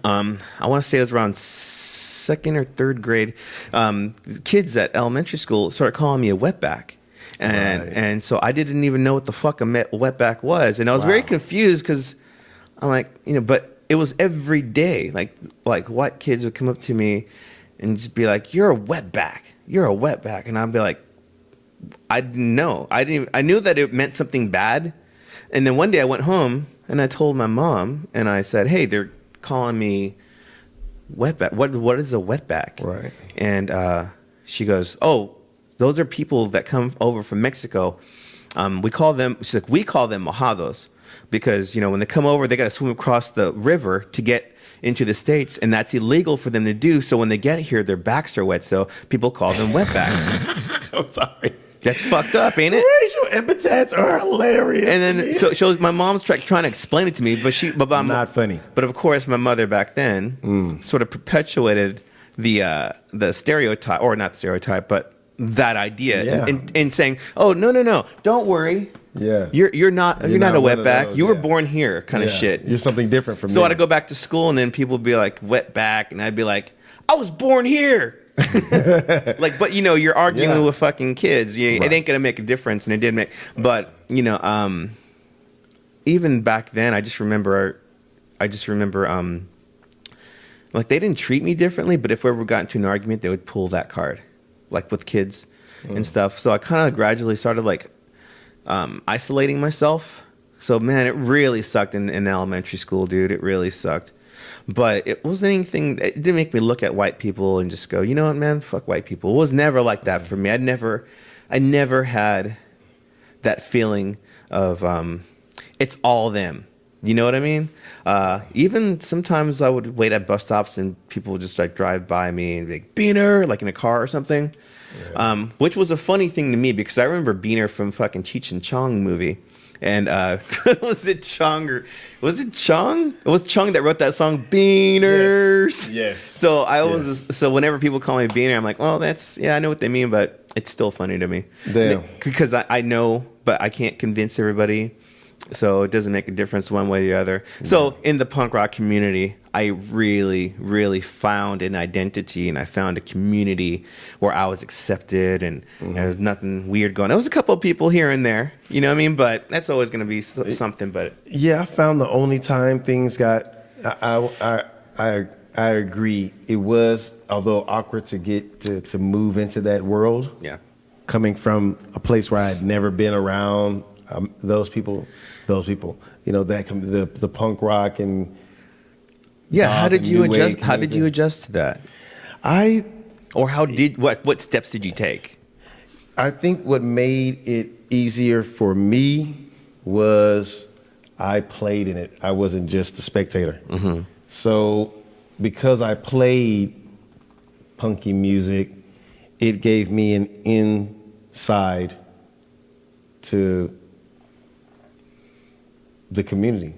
I want to say it was around second or third grade, kids at elementary school started calling me a wetback. And so I didn't even know what the fuck a wetback was. And I was very confused because I'm like, but it was every day. Like white kids would come up to me and just be like, "You're a wetback. You're a wetback." And I'd be like, I didn't know. I knew that it meant something bad. And then one day I went home and I told my mom and I said, "Hey, they're calling me wetback. What is a wetback?" Right. And she goes, "Oh, those are people that come over from Mexico. We call them mojados because, when they come over, they got to swim across the river to get into the States, and that's illegal for them to do. So when they get here, their backs are wet. So people call them wetbacks." I'm sorry. That's fucked up, ain't it? Racial epithets are hilarious. And then so my mom's trying to explain it to me, but I'm not funny. But of course, my mother back then sort of perpetuated the stereotype, or not stereotype, but that idea, in saying, "Oh, no, don't worry. Yeah, you're not a wetback. You were born here," kind of shit. You're something different from me. So I'd go back to school, and then people would be like, "Wetback," and I'd be like, "I was born here." Like, but you're arguing with fucking kids. It ain't gonna make a difference, and it did make. But even back then, I just remember, like, they didn't treat me differently, but if we ever got into an argument, they would pull that card, like with kids and stuff. So I kind of gradually started like isolating myself. So man, it really sucked in elementary school, dude. It really sucked. But it wasn't anything. It didn't make me look at white people and just go, "You know what, man? Fuck white people." It was never like that for me. I never had that feeling of it's all them. You know what I mean? Even sometimes I would wait at bus stops and people would just like drive by me and be like, Beaner, like in a car or something. Yeah. Which was a funny thing to me because I remember Beaner from fucking Cheech and Chong movie. And was it Chong or was it Chong? It was Chong that wrote that song Beaners. Yes. So I was so whenever people call me Beaner, I'm like, well, that's I know what they mean, but it's still funny to me. Damn. Because I know, but I can't convince everybody. So it doesn't make a difference one way or the other. Yeah. So in the punk rock community, I really, really found an identity, and I found a community where I was accepted, and there was nothing weird going on. There was a couple of people here and there, you know what I mean? But that's always going to be something. But yeah, I found the only time things got, I agree. It was, although awkward to get to move into that world. Yeah. Coming from a place where I had never been around those people, you know, that the punk rock and how did you adjust? How did you adjust to that? What steps did you take? I think what made it easier for me was I played in it. I wasn't just a spectator. Mm-hmm. So because I played punky music, it gave me an inside to the community.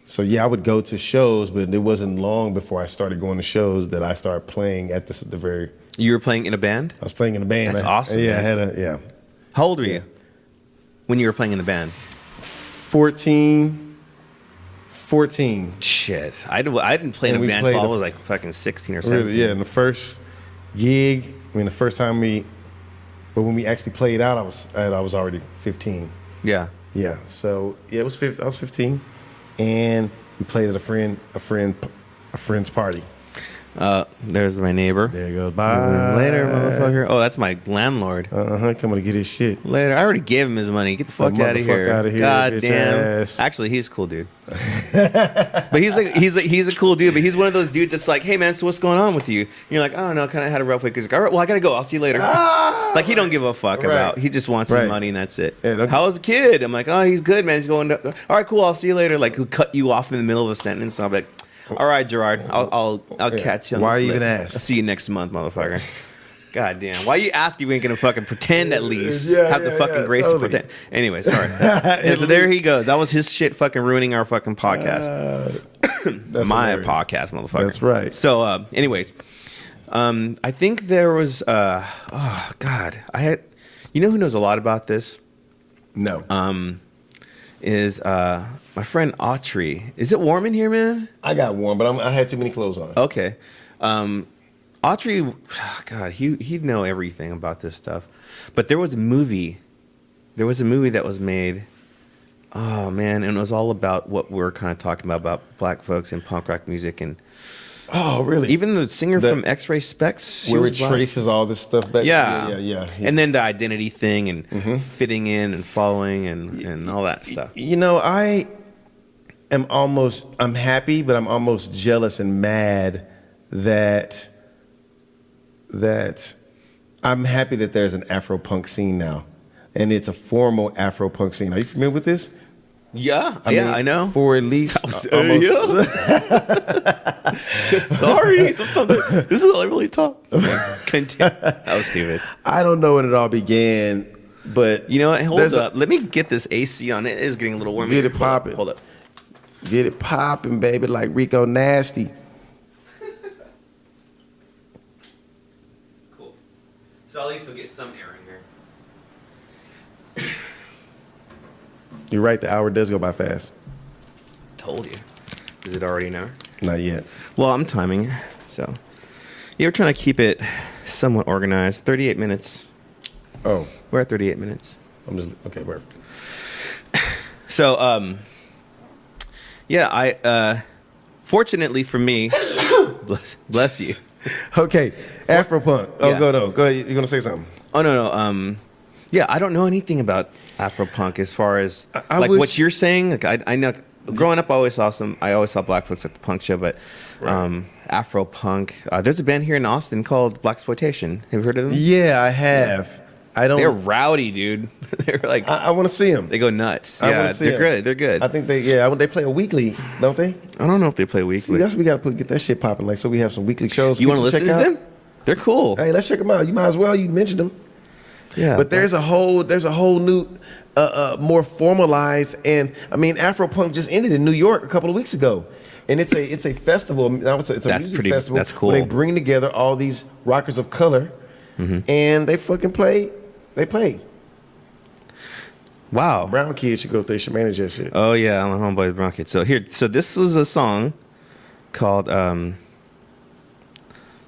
So yeah, I would go to shows, but it wasn't long before I started going to shows that I started playing at the very. You were playing in a band? I was playing in a band. That's awesome. Yeah, man. How old were you when you were playing in the band? 14. Shit, I didn't play in a band until I was like fucking 16 or 17. Really, yeah, and the first gig, the first time but when we actually played out, I was already 15. Yeah. Yeah. So yeah, I was 15, and we played at a friend's party. There's my neighbor. There you go. Bye. Later, motherfucker. Oh, that's my landlord. Coming to get his shit. Later. I already gave him his money. Get the fuck out of here. God damn. Ass. Actually, he's a cool dude. But he's a cool dude. But he's one of those dudes that's like, hey man, so what's going on with you? And you're like, I don't know. Kind of had a rough week. He's like, all right, well I gotta go. I'll see you later. Like he don't give a fuck about. He just wants his money and that's it. Yeah, how was the kid? I'm like, oh, he's good, man. He's going. All right, cool. I'll see you later. Like, who cut you off in the middle of a sentence? And I'm like, all right, Gerard. I'll catch you. Why are you gonna ask? I'll see you next month, motherfucker. God damn. Why you ask if you ain't gonna fucking pretend at least? Have the fucking grace to pretend. Anyway, sorry. So there he goes. That was his shit fucking ruining our fucking podcast. My hilarious. Podcast, motherfucker. That's right. So anyways, I think there was oh God. You know who knows a lot about this? No. Is my friend Autry. Is it warm in here, man? I got warm, but I had too many clothes on. Okay. Autry, God, he'd know everything about this stuff. But there was a movie that was made. Oh, man. And it was all about what we're kind of talking about black folks and punk rock music. And oh, really? Even the singer from X-Ray Specs. Where it traces all this stuff back. Yeah. And then the identity thing and fitting in and following and all that stuff. You know, I'm happy, but I'm almost jealous and mad that I'm happy that there's an Afro punk scene now. And it's a formal Afro punk scene. Are you familiar with this? Yeah, I know. For at least Sorry, sometimes this is all I really talk. Continue. That was stupid. I don't know when it all began, but you know what? Hold up. Let me get this AC on. It is getting a little warm. Get it popping. Hold up. Get it popping, baby, like Rico Nasty. Cool. So at least we'll get some air in here. You're right. The hour does go by fast. Told you. Is it already an hour? Not yet. Well, I'm timing. So, yeah, we're trying to keep it somewhat organized. 38 minutes. Oh. We're at 38 minutes. Okay, perfect. So, yeah, fortunately for me, bless you. Okay, Afropunk. Oh, yeah. Go ahead. You're going to say something? Oh, no. Yeah, I don't know anything about Afropunk as far as what you're saying. Like I know growing up, I always saw black folks at the punk show, but Afropunk. There's a band here in Austin called Blaxploitation. Have you heard of them? Yeah, I have. I don't. They're rowdy, dude. They're like I want to see them. they go nuts. I Yeah, wanna see they're 'em. good. They're good. I think they play a weekly, don't they? I don't know if they play See, weekly. that's what we got to get that shit popping. Like, so we have some weekly shows. You want to people listen to check out. them? They're cool. Hey, let's check them out. You might as well. You mentioned them. Yeah, But there's a whole new, more formalized, and I mean, Afropunk just ended in New York a couple of weeks ago, and it's a festival. It's a That's music pretty- festival. that's cool. Where they bring together all these rockers of color, and they fucking play. They play. Wow. Brown kids should go. They should manage that shit. Oh yeah, I'm a homeboy Brown kid. So this was a song called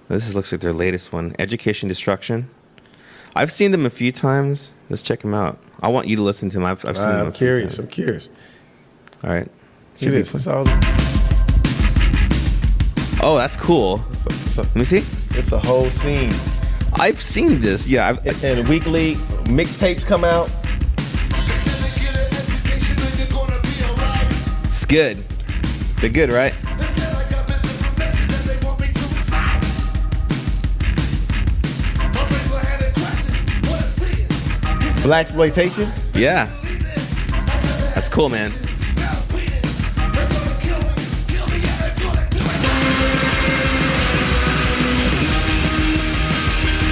looks like their latest one, Education Destruction. I've seen them a few times. Let's check them out. I want you to listen to them. I've seen them. I'm curious. I'm curious. All right. See this. That's all. This. Oh, that's cool. Let me see. It's a whole scene. I've seen this. Yeah. And weekly mixtapes come out. It's good. They're good, right? Blaxploitation. Yeah. That's cool, man.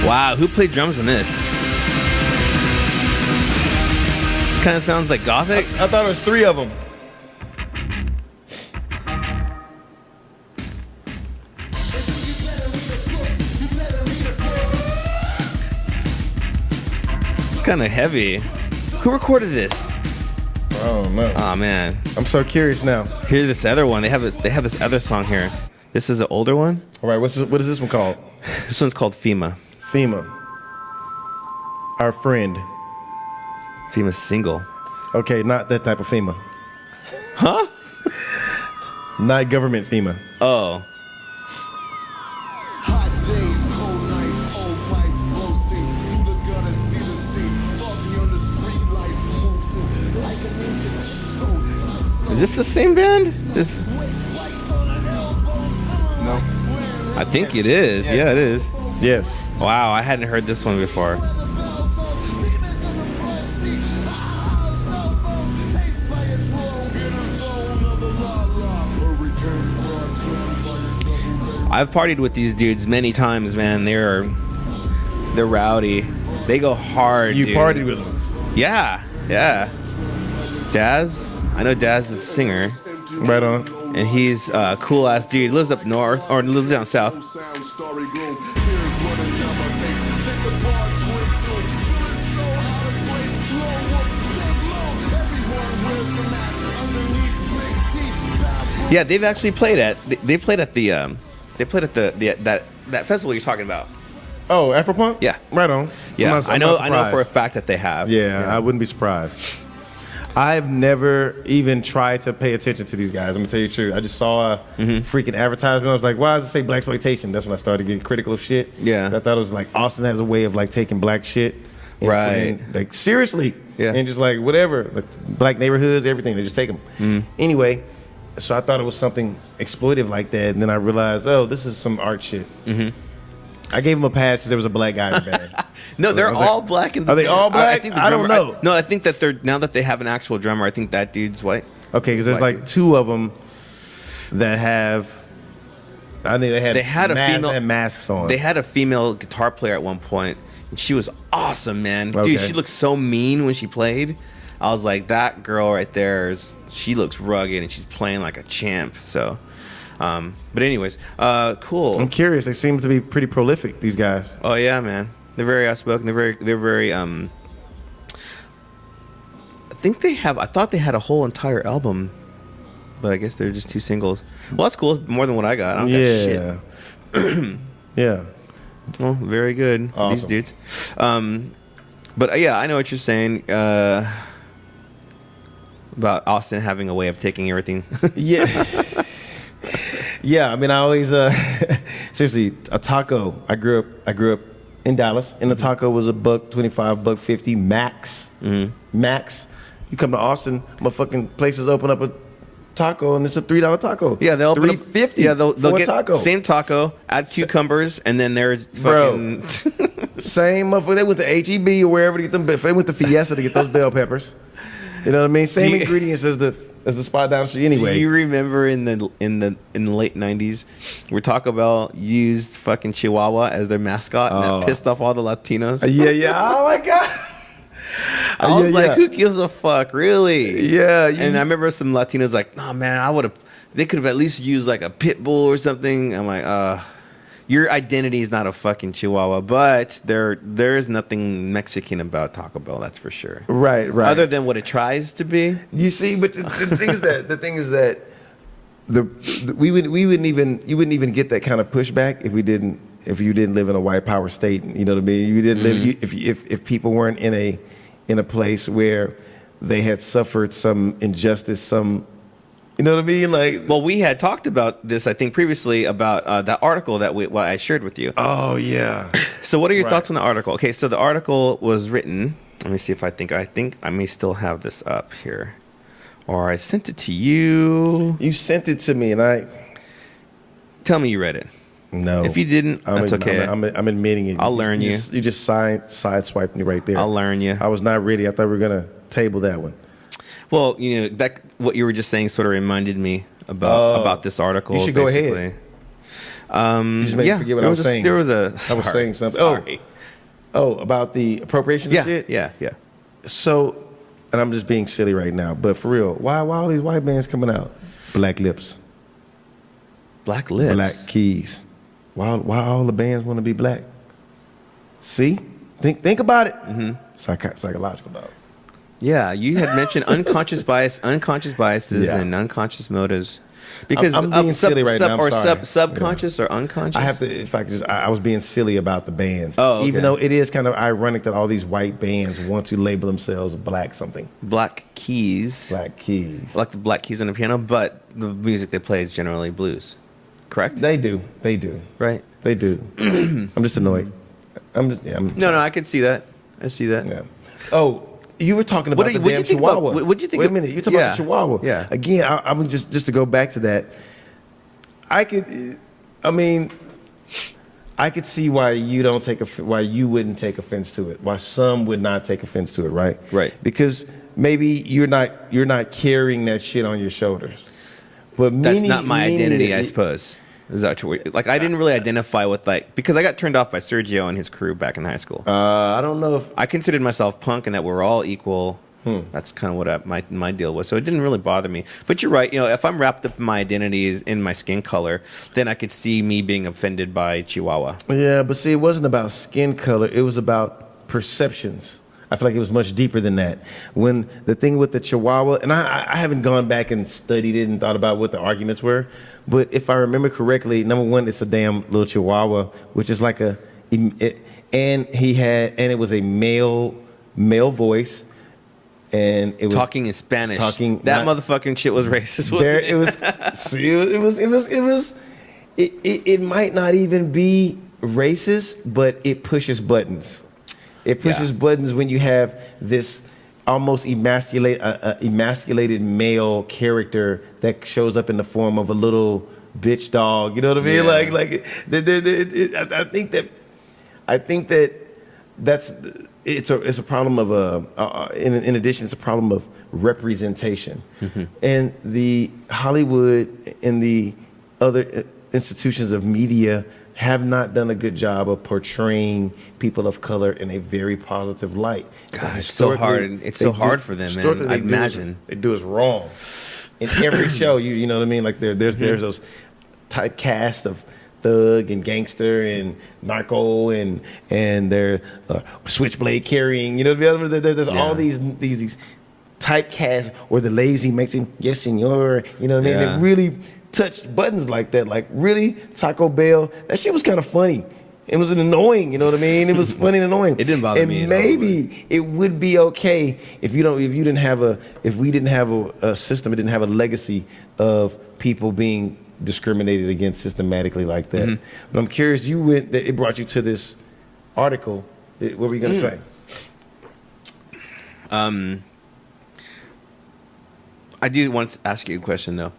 Wow, who played drums in this? This kind of sounds like Gothic. I thought it was 3 of them. It's kind of heavy. Who recorded this? I don't know. Oh man, I'm so curious now. here's this other one. They have this other song here. This is an older one. All right, what is this one called? This one's called FEMA. FEMA. Our friend. FEMA single. Okay, not that type of FEMA. Huh? Not government FEMA. Oh. Hot days, cold nights, old pipes roasting. Through the gutter, see the scene. Foggy on the street lights, move through like a ninja tiptoe. Is this the same band? This. No. I think it is. Yeah, it is. Yes. Wow, I hadn't heard this one before. I've partied with these dudes many times, man. They're rowdy. They go hard. You dude. partied with them. Yeah, yeah. Daz, I know Daz is a singer, Right on. and he's a cool ass dude. He lives up north or lives down south. Yeah, they've actually played at. They played at the. They played at that festival you're talking about. Oh, Afropunk? Yeah. Right on. Yeah, I'm not I know for a surprised. fact that they have. Yeah, I wouldn't be surprised. I've never even tried to pay attention to these guys. I'm gonna tell you the truth. I just saw a freaking advertisement. I was like, why does it say blaxploitation? That's when I started getting critical of shit. Yeah. I thought it was like Austin has a way of like taking black shit. and Right. fucking, like seriously. Yeah. And just like whatever, like black neighborhoods, everything. They just take them. Anyway, so I thought it was something exploitive like that, and then I realized, oh, this is some art shit. I gave him a pass because there was a black guy in the band. No, So I they're was like, all black. In the are they all black? think I don't know. no, I think that they're now that they have an actual drummer. I think that dude's white. Okay, because there's White like 2 of them that have. I think They had a female- and masks on. They had a female guitar player at one point, and she was awesome, man. Okay. Dude, she looked so mean when she played. I was like, that girl right there she looks rugged, and she's playing like a champ. So, but anyways, cool. I'm curious. They seem to be pretty prolific. These guys. Oh yeah, man. They're very outspoken. They're very. I think they have. I thought they had a whole entire album, but I guess they're just 2 singles. Well, that's cool. It's more than what I got. I don't got shit. Yeah. Well, very good. Awesome. These dudes. But yeah, I know what you're saying about Austin having a way of taking everything. Yeah. Yeah. I mean, I always seriously a taco. I grew up in Dallas, and a taco was $1.25, $1.50 max. Max. You come to Austin, motherfucking places open up at taco, and it's a $3 taco. Yeah, they'll open up- $3.50. Yeah, they'll for a get taco. same taco, add cucumbers, and then there's fucking. Same motherfucker. They went to HEB or wherever to get them. They went to Fiesta to get those bell peppers. You know what I mean? Same ingredients as the spot down the street. Anyway, Do you remember in the late '90s, where Taco Bell used fucking Chihuahua as their mascot, and that pissed off all the Latinos? Yeah. Oh my god. I was like, yeah. who gives a fuck, really? Yeah, And I remember some Latinos like, oh man, they could have at least used like a pit bull or something. I'm like, your identity is not a fucking Chihuahua, but there is nothing Mexican about Taco Bell, that's for sure. Right. Other than what it tries to be. You see, but the thing is that you wouldn't even get that kind of pushback if you didn't live in a white power state. You know what I mean? You didn't live if people weren't in a place where they had suffered some injustice, you know what I mean? Like, Well, we had talked about this, I think, previously about that article that I shared with you. oh yeah, So what are your Right. thoughts on the article? Okay, so the article was written. Let me see if I think I may still have this up here. Or I sent it to you. you sent it to me, and Tell me you read it. no. If you didn't, that's okay. I'm admitting it. I'll learn you. You just sideswiped me right there. I'll learn you. I was not ready. I thought we were gonna table that one. Well, that what you were just saying sort of reminded me about this article. You should go ahead. basically. You just made me forget what I was saying. There was I was saying something. Sorry. Oh, about the appropriation Yeah, and shit? yeah. So, and I'm just being silly right now, but for real, why all these white bands coming out? Black Lips, Black Lips. Black Keys. Why all the bands want to be black? See? Think about it. Mm-hmm. Psychological, dog. Yeah, you had mentioned unconscious biases, Yeah. and unconscious motives. Because I'm being silly right now, I'm sorry. subconscious or unconscious. I have to, if I could just, I was being silly about the bands. Oh, okay. Even though it is kind of ironic that all these white bands want to label themselves black something. Black Keys. Black Keys. Like the black keys on the piano, but the music they play is generally blues. Correct? They do. Right? They do. I'm just annoyed. No, I can see that. I see that. Yeah. Oh, you were talking about the damn you think Chihuahua. about- what'd you think Wait a of- minute. You're talking about the Chihuahua. Yeah. Again, I'm just to go back to that. I could see why why you wouldn't take offense to it. Why some would not take offense to it, right? Right. Because maybe you're not carrying that shit on your shoulders. But That's not my identity, I suppose. Is that what you, like? I didn't really identify with because I got turned off by Sergio and his crew back in high school. I don't know if I considered myself punk and that we're all equal. That's kind of what my deal was. So it didn't really bother me. But you're right. If I'm wrapped up in my identity in my skin color, then I could see me being offended by Chihuahua. Yeah, but see, it wasn't about skin color. It was about perceptions. I feel like it was much deeper than that. When the thing with the Chihuahua, and I haven't gone back and studied it and thought about what the arguments were, but if I remember correctly, number one, it's a damn little Chihuahua, which is like and it was a male voice. And it was Talking in Spanish. That not- motherfucking shit was racist. Wasn't There, it? it was. See, it might not even be racist, but it pushes buttons. It pushes buttons when you have this almost emasculated male character that shows up in the form of a little bitch dog. You know what I mean? Yeah. I think that that's. It's a problem of in addition, it's a problem of representation, and the Hollywood and the other institutions of media have not done a good job of portraying people of color in a very positive light. God, it's so hard. It's so hard for them, man. I imagine they do us wrong in every show. You know what I mean? Like there's those typecast of thug and gangster and narco and they're switchblade carrying. You know what I mean? There's all these typecasts, or the lazy Mexican, yes senor. You know what I mean? Yeah. It really touched buttons like that. Like really, Taco Bell. That shit was kind of funny. It was annoying. You know what I mean? It was funny and annoying. It didn't bother me at all, maybe it would be okay if we didn't have a system. It didn't have a legacy of people being discriminated against systematically like that. But I'm curious, it brought you to this article. What were you going to say? I do want to ask you a question though.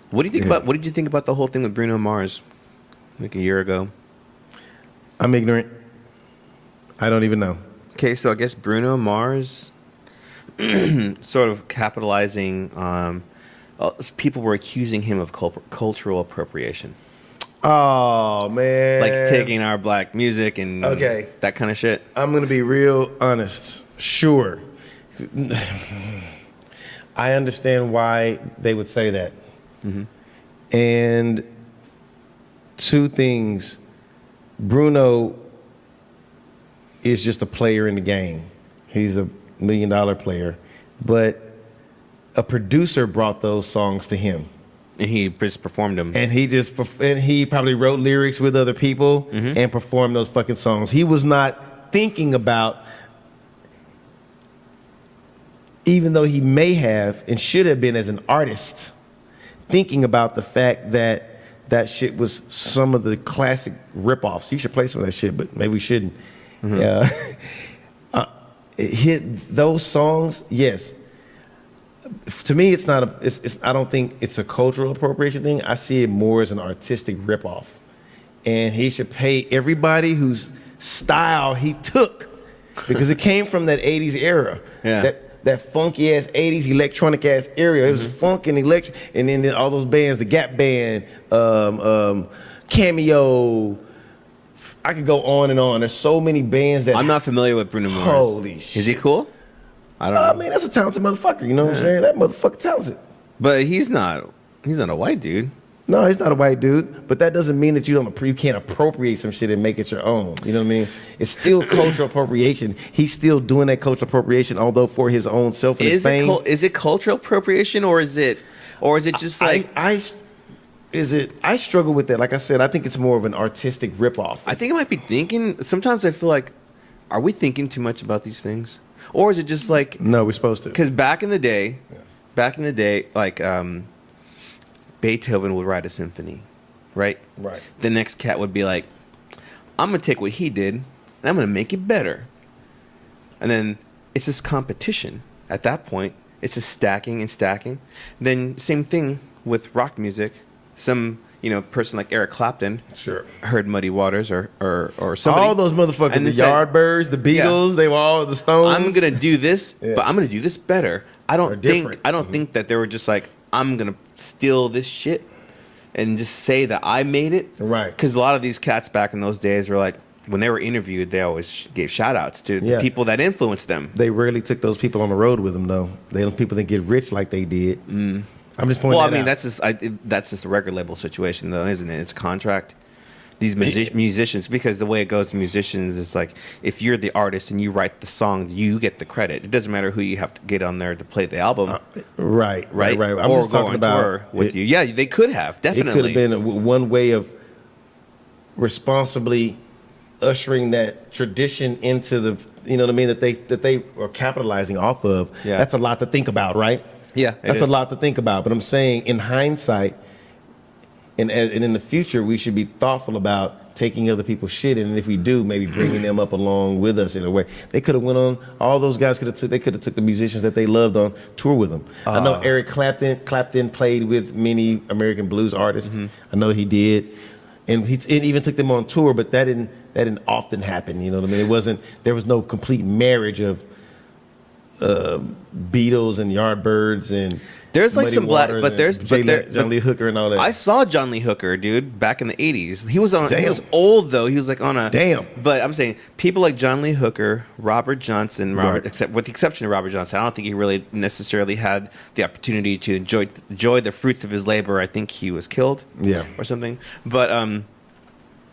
What do you think about? What did you think about the whole thing with Bruno Mars, like a year ago? I'm ignorant. I don't even know. Okay, so I guess Bruno Mars, sort of capitalizing. People were accusing him of cultural appropriation, Oh man. like taking our black music and that kind of shit. I'm gonna be real honest. Sure. I understand why they would say that. And two things. Bruno is just a player in the game. He's a $1 million player. But a producer brought those songs to him. And he just performed them. And he probably wrote lyrics with other people and performed those fucking songs. He was not thinking about, even though he may have and should have been as an artist, thinking about the fact that that shit was some of the classic ripoffs. You should play some of that shit, but maybe we shouldn't. Those songs, yes. To me, it's not I don't think it's a cultural appropriation thing. I see it more as an artistic ripoff. And he should pay everybody whose style he took, because it came from that 80s era. Yeah. That funky ass 80s electronic ass area. It was funk and electric, and then all those bands, the Gap Band, Cameo. I could go on and on. There's so many bands that I'm not familiar with Bruno Mars. Holy shit. Is he cool? I don't know. I mean, that's a talented motherfucker. You know what I'm saying? That motherfucker talented. But he's not a white dude. No, he's not a white dude, but that doesn't mean that you can't appropriate some shit and make it your own. You know what I mean? It's still cultural appropriation. He's still doing that cultural appropriation, although for his own selfish fame. Is it cultural appropriation, or is it just like I struggle with that. Like I said, I think it's more of an artistic ripoff. I think I might be thinking. Sometimes I feel like, are we thinking too much about these things, or is it just like no, we're supposed to? Because back in the day, like Beethoven would write a symphony, right? Right. The next cat would be like, I'm gonna take what he did and I'm gonna make it better. And then it's this competition. At that point, it's just stacking and stacking. Then same thing with rock music. Some person like Eric Clapton heard Muddy Waters or somebody. All those motherfuckers, and the Yardbirds, the Beatles, they were all the Stones. I'm gonna do this, but I'm gonna do this better. I don't think that they were just like, I'm gonna steal this shit and just say that I made it. Right. Because a lot of these cats back in those days were like, when they were interviewed, they always gave shout outs to the people that influenced them. They rarely took those people on the road with them, though. People didn't get rich like they did. I'm just pointing that out. That's just a record label situation, though, isn't it? It's a contract. These musicians, because the way it goes to musicians is like, if you're the artist and you write the song, you get the credit. It doesn't matter who you have to get on there to play the album. Right. I'm or just talking about tour with you. Yeah, they could have, definitely. It could have been one way of responsibly ushering that tradition into the, you know what I mean, that they are capitalizing off of. Yeah. That's a lot to think about, right? Yeah, that's a lot to think about. But I'm saying, in hindsight, and in the future, we should be thoughtful about taking other people's shit, and if we do, maybe bringing them up along with us in a way. They could have went on. All those guys could have took the musicians that they loved on tour with them. I know Eric Clapton played with many American blues artists. I know he did, and it even took them on tour. But that didn't often happen. You know what I mean? There was no complete marriage of Beatles and Yardbirds and there's like some black, but there's John Lee Hooker and all that. I saw John Lee Hooker, dude, back in the 80s. He was old though. He was like on a But I'm saying people like John Lee Hooker, Robert Johnson, except with the exception of Robert Johnson, I don't think he really necessarily had the opportunity to enjoy the fruits of his labor. I think he was killed, or something. But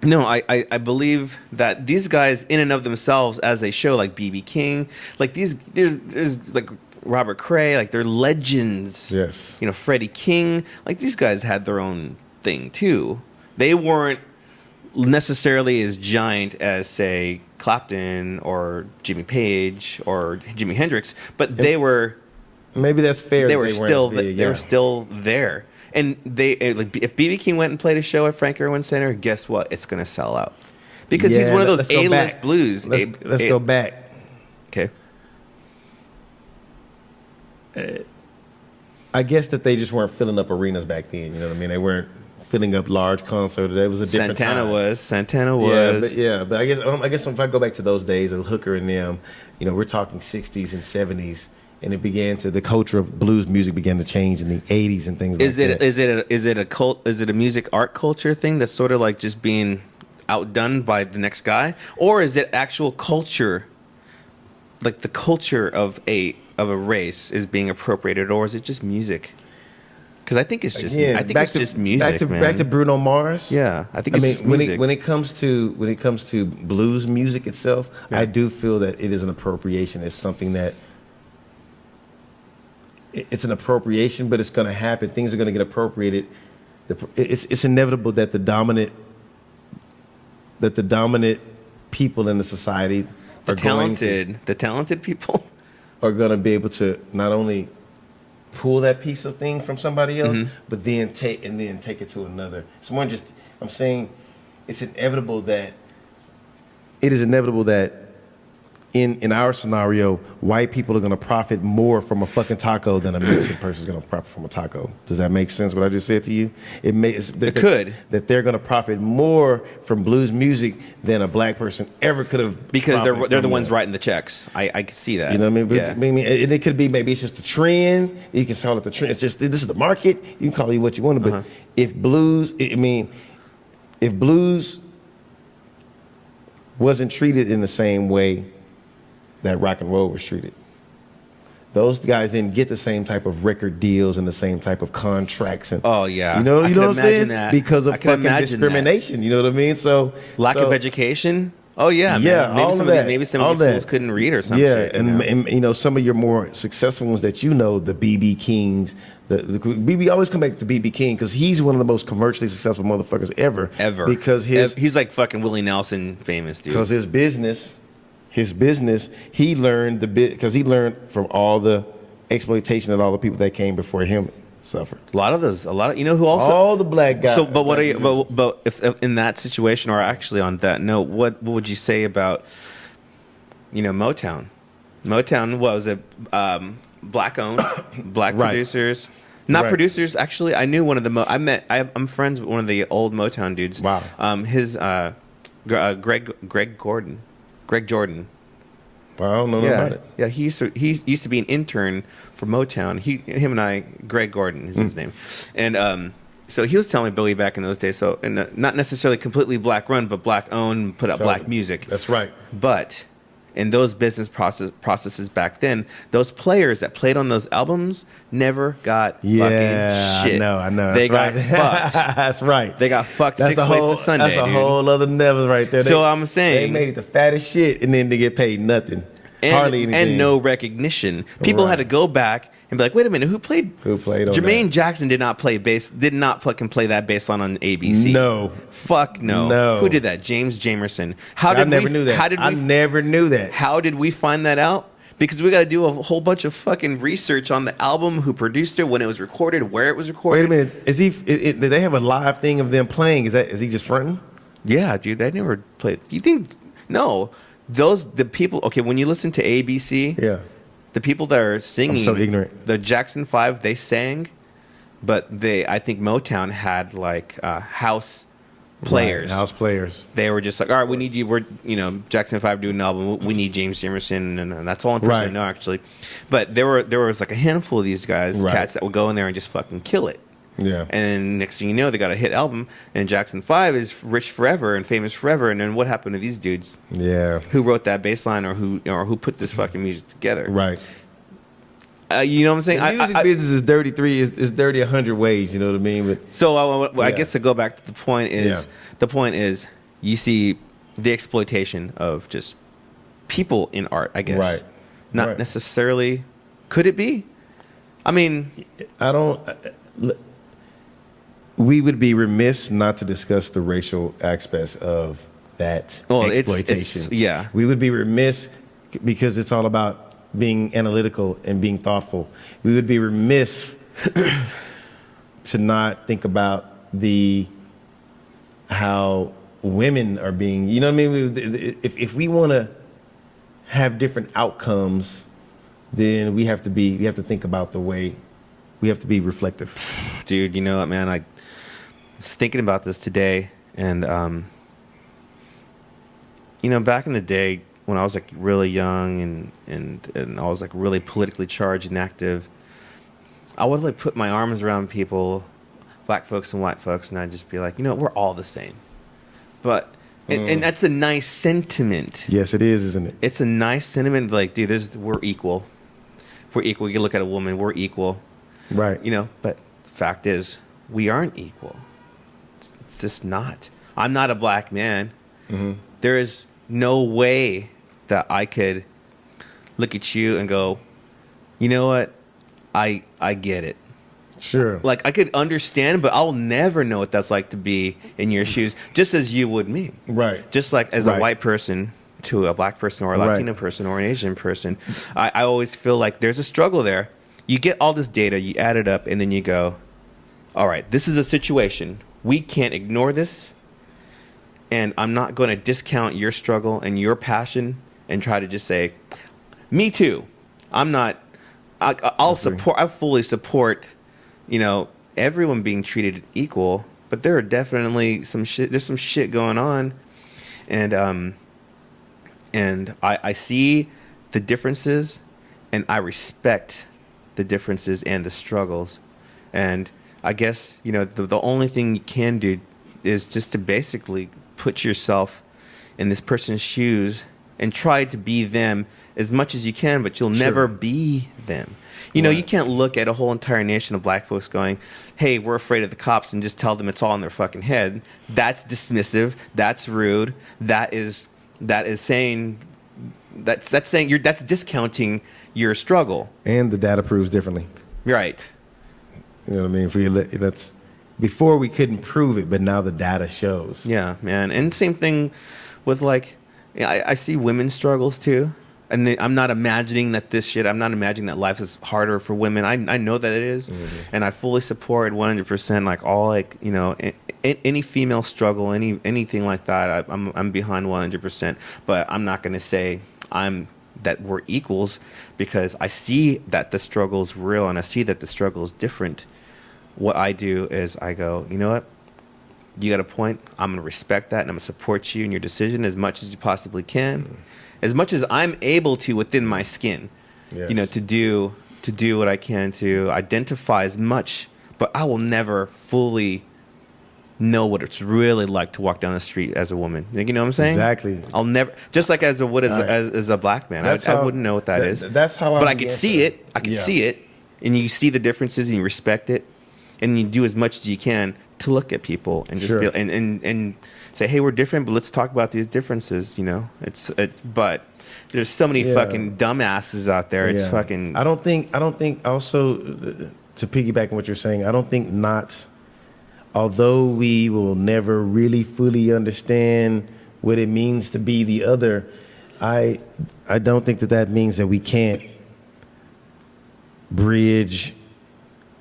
no, I believe that these guys, in and of themselves, as a show, like B.B. King, like there's like Robert Cray, like they're legends. Yes. Freddie King, like these guys had their own thing too. They weren't necessarily as giant as, say, Clapton or Jimmy Page or Jimi Hendrix, but they were. Maybe that's fair. They were still there. And if B.B. King went and played a show at Frank Erwin Center, guess what? It's going to sell out. Because he's one of those A-list blues. Let's go back. Okay. I guess that they just weren't filling up arenas back then. You know what I mean? They weren't filling up large concerts. That was a different time. Santana was. But I guess if I go back to those days of Hooker and them, we're talking 60s and 70s, and the culture of blues music began to change in the 80s and things like that. Is it a music art culture thing that's sort of like just being outdone by the next guy, or is it actual culture, like the culture of a race is being appropriated, or is it just music? Because I think it's just music. Back to Bruno Mars. Yeah, I think it's just music. When it comes to blues music itself, I do feel that it is an appropriation. It's something that it's an appropriation, but it's going to happen. Things are going to get appropriated. It's inevitable that the dominant people in the society, the talented people, are going to be able to not only pull that piece of thing from somebody else, but then take it to another. I'm saying it is inevitable that in our scenario, white people are going to profit more from a fucking taco than a Mexican person is going to profit from a taco. Does that make sense, what I just said to you? It could. That they're going to profit more from blues music than a black person ever could have. Because they're the ones writing the checks. I could see that. You know what I mean? Yeah. And it could be, maybe it's just a trend. You can call it the trend. It's just, this is the market. You can call it what you want. But if blues wasn't treated in the same way that rock and roll was treated, those guys didn't get the same type of record deals and the same type of contracts. And you know what I'm saying? That. Because of fucking discrimination. That. You know what I mean? So lack of education. Oh yeah, yeah. Man. Maybe some of these schools couldn't read or something. Yeah, and some of your more successful ones that the BB Kings. The BB always come back to BB King because he's one of the most commercially successful motherfuckers ever. Because he's like fucking Willie Nelson famous, dude. Because his business, he learned because he learned from all the exploitation that all the people that came before him suffered. A lot of who also all the black guys. So, but if in that situation, or actually on that note, what would you say about Motown? Motown was it black owned, black producers. Not producers. Actually, I knew one of the. I'm friends with one of the old Motown dudes. Wow. His Greg Jordan. Well, I don't know about it. Yeah, he used to be an intern for Motown. Him and I, Greg Gordon is his name, and so he was telling me Billy back in those days. So, not necessarily completely black run, but black owned, put out black music. That's right. But in those business processes back then, those players that played on those albums never got fucking shit. I know. They got fucked. That's right. They got fucked six ways to Sunday. That's a whole other level right there. So I'm saying they made the fattest shit, and then they get paid nothing, hardly anything, and no recognition. People had to go back and be like, "Wait a minute, who played? On Jermaine Jackson did not play bass. Did not fucking play that bass line on ABC. No, fuck no. No. Who did that? James Jamerson. I never knew that. How did we find that out? Because we got to do a whole bunch of fucking research on the album, who produced it, when it was recorded, where it was recorded. Wait a minute, did they have a live thing of them playing? Is he just fronting? Yeah, dude, I never played. You think no? The people. Okay, when you listen to ABC, yeah. The people that are singing, I'm so ignorant. The Jackson 5, they sang, but I think Motown had like house players. Right, house players. They were just like, all right, we need you. We're Jackson 5 doing an album. We need James Jamerson, and that's all I'm person I know actually. But there was like a handful of these guys, cats that would go in there and just fucking kill it. Yeah. And next thing you know, they got a hit album, and Jackson 5 is rich forever and famous forever. And then what happened to these dudes? Yeah. Who wrote that bass line, or who put this fucking music together? Right. You know what I'm saying? The music business is dirty. Is dirty 100 ways. You know what I mean? But so I guess to go back to the point is you see the exploitation of just people in art. I guess. Right. Not necessarily. Could it be? I mean, I don't. We would be remiss not to discuss the racial aspects of that exploitation. We would be remiss because it's all about being analytical and being thoughtful. We would be remiss to not think about how women are being. You know what I mean? If we want to have different outcomes, then we have to think about the way We have to be reflective. Dude, you know what, man? I was thinking about this today, and you know, back in the day when I was like really young and I was like really politically charged and active, I would like put my arms around people, black folks and white folks, and I'd just be like, you know, we're all the same. But and that's a nice sentiment. Yes, it is, isn't it? It's a nice sentiment, like, dude, we're equal. We're equal. You look at a woman, we're equal. Right. You know, but the fact is, we aren't equal. It's just not. I'm not a black man. Mm-hmm. There is no way that I could look at you and go, you know what? I get it. Sure. Like, I could understand, but I'll never know what that's like to be in your shoes, just as you would me. Right. Just like as Right. a white person to a black person or a Latino person or an Asian person, I always feel like there's a struggle there. You get all this data, you add it up, and then you go, all right, this is a situation. We can't ignore this, and I'm not going to discount your struggle and your passion and try to just say, me too. I'm not, I'll support, I fully support, you know, everyone being treated equal, but there are definitely there's some shit going on. And I see the differences, and I respect the differences and the struggles. And I guess, you know, the only thing you can do is just to basically put yourself in this person's shoes and try to be them as much as you can, but you'll never be them. You know, you can't look at a whole entire nation of black folks going, hey, we're afraid of the cops, and just tell them it's all in their fucking head. That's dismissive. That's rude. That is saying that's discounting your struggle. And the data proves differently. Right. You know what I mean? That's before we couldn't prove it, but now the data shows. Yeah, man. And same thing with, like, I see women's struggles too. And I'm not imagining that I'm not imagining that life is harder for women. I know that it is. Mm-hmm. And I fully support 100%, like, all, like, you know, any female struggle, anything like that. I'm behind 100%. But I'm not going to say that we're equals, because I see that the struggle is real and I see that the struggle is different. What I do is I go, you know what? You got a point. I'm going to respect that, and I'm going to support you in your decision as much as you possibly can. Mm. As much as I'm able to within my skin, you know, to do what I can to identify as much, but I will never fully know what it's really like to walk down the street as a woman. You know what I'm saying? Exactly. I'll never, just like as a black man, I wouldn't know what that is. That's how. But I could see it. I could see it, and you see the differences, and you respect it, and you do as much as you can to look at people and just feel and say, hey, we're different, but let's talk about these differences. You know, it's but there's so many fucking dumbasses out there. It's fucking. I don't think also, to piggyback on what you're saying, I don't think not. Although we will never really fully understand what it means to be the other, I don't think that means that we can't bridge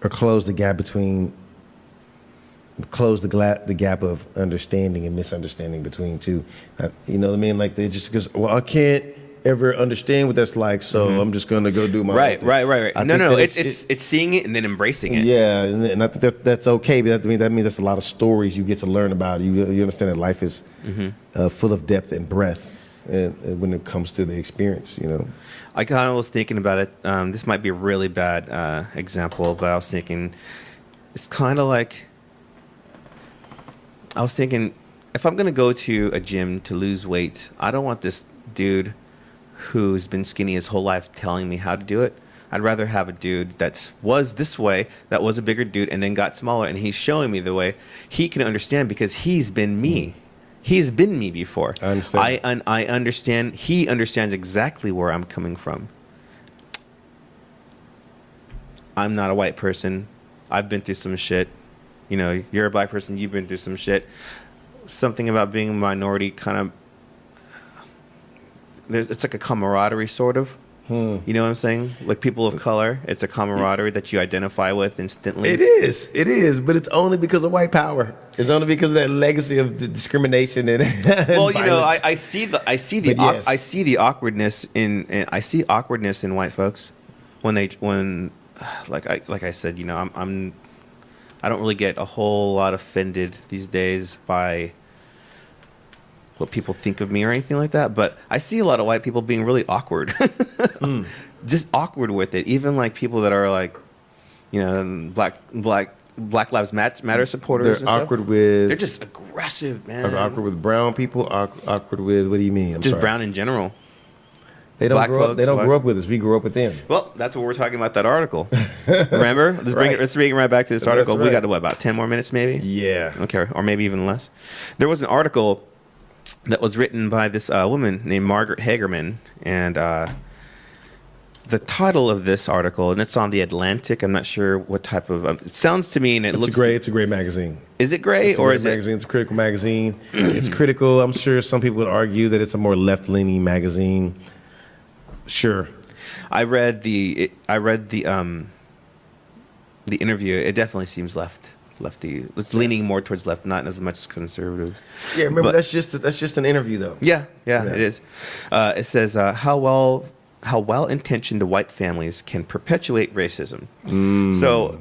or close the gap the gap of understanding and misunderstanding between two. You know what I mean? Like, they just because, well, I can't ever understand what that's like, so I'm just gonna go do my right. No. It's seeing it and then embracing it. Yeah, and I think that's okay. But that means that's a lot of stories you get to learn about. You understand that life is full of depth and breadth, and when it comes to the experience, you know. I kind of was thinking about it. This might be a really bad example, but I was thinking it's kind of like if I'm gonna go to a gym to lose weight, I don't want this dude who's been skinny his whole life telling me how to do it. I'd rather have a dude that was this way, that was a bigger dude, and then got smaller, and he's showing me the way he can understand, because he's been me. He's been me before. I understand. I understand. He understands exactly where I'm coming from. I'm not a white person. I've been through some shit. You know, you're a black person. You've been through some shit. Something about being a minority kind of, it's like a camaraderie, sort of. You know what I'm saying? Like, people of color, it's a camaraderie that you identify with instantly. It is, but it's only because of white power. It's only because of that legacy of the discrimination and well, and you know, violence. I see the awkwardness in white folks when like I said, I don't really get a whole lot offended these days by what people think of me or anything like that. But I see a lot of white people being really awkward, just awkward with it. Even like people that are like, Black Lives Matter supporters. They're awkward with. They're just aggressive, man. They're awkward with brown people. Awkward with. What do you mean? Just brown in general. They don't Black grow up. folks, They don't what? grow up with us. We grew up with them. Well, that's what we're talking about. That article. Remember? Let's bring it right back to this article. Right. We got about 10 more minutes, maybe. Yeah. Okay, or maybe even less. There was an article that was written by this woman named Margaret Hagerman, and the title of this article, and it's on The Atlantic. I'm not sure what type of. It sounds to me, and it looks. It's a great magazine. Is it gray or is it? Magazine. It's a critical magazine. It's critical. I'm sure some people would argue that it's a more left-leaning magazine. Sure. I read the interview. It definitely seems lefty. It's leaning more towards left, not as much as conservative. Yeah, remember But- that's just an interview though. Yeah, it is. It says how well-intentioned white families can perpetuate racism. So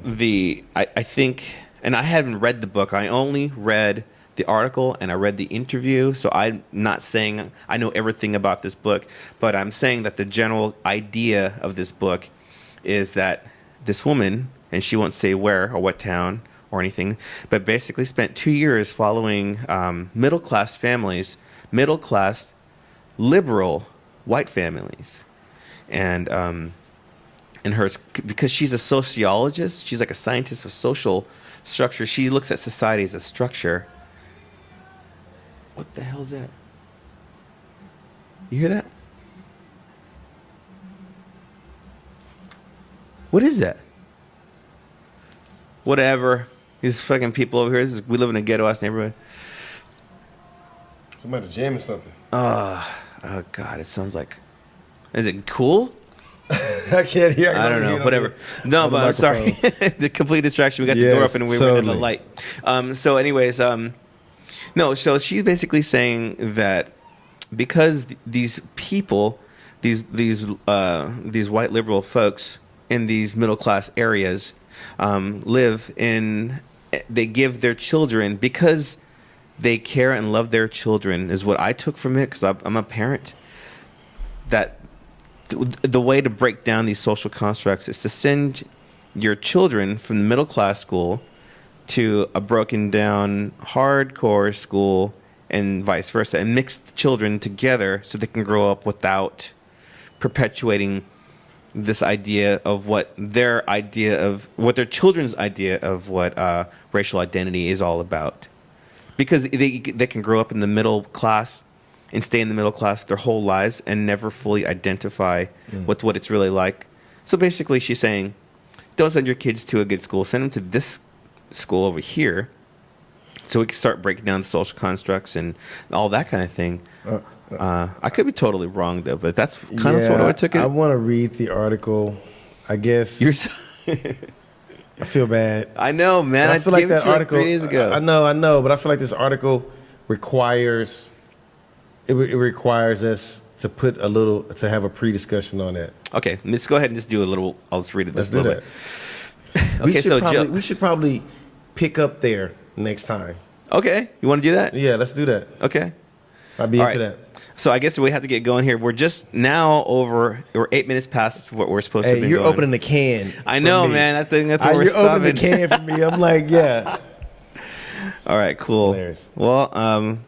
I think, and I haven't read the book. I only read the article and I read the interview. So I'm not saying I know everything about this book, but I'm saying that the general idea of this book is that this woman, and she won't say where or what town or anything, but basically spent 2 years following middle-class families, middle-class liberal white families. And because she's a sociologist, she's like a scientist of social structure. She looks at society as a structure. What the hell is that? You hear that? What is that? Whatever. These fucking people over here. We live in a ghetto-ass neighborhood. Somebody jamming something. Oh, God. It sounds like... Is it cool? I can't hear. I don't know. Whatever. No, but I'm sorry. The complete distraction. We got the door up and we were in the light. So anyways, no, so she's basically saying that because these people, these white liberal folks in these middle class areas they give their children, because they care and love their children, is what I took from it, because I'm a parent, that the way to break down these social constructs is to send your children from the middle class school to a broken down hardcore school and vice versa, and mix the children together so they can grow up without perpetuating this idea of what their children's idea of what racial identity is all about. Because they can grow up in the middle class and stay in the middle class their whole lives and never fully identify with what it's really like. So basically she's saying, don't send your kids to a good school, send them to this school over here so we can start breaking down the social constructs and all that kind of thing. I could be totally wrong though, but that's kind of sort of what I took it. I want to read the article. I guess I feel bad. I know, man. I feel like that article 3 days ago. I know, but I feel like this article requires us to have a pre-discussion on that. Okay, let's go ahead and just do a little. I'll just read it. Let's do that. Okay, so Joe. We should probably pick up there next time. Okay, you want to do that? Yeah, let's do that. Okay. I'll be All into right. that. So I guess we have to get going here. We're just now we're 8 minutes past what we're supposed to be You're going. opening the can. I know, me. man. That's where we're You're stopping. opening the can for me. I'm like, yeah. All right, cool. Hilarious. Well,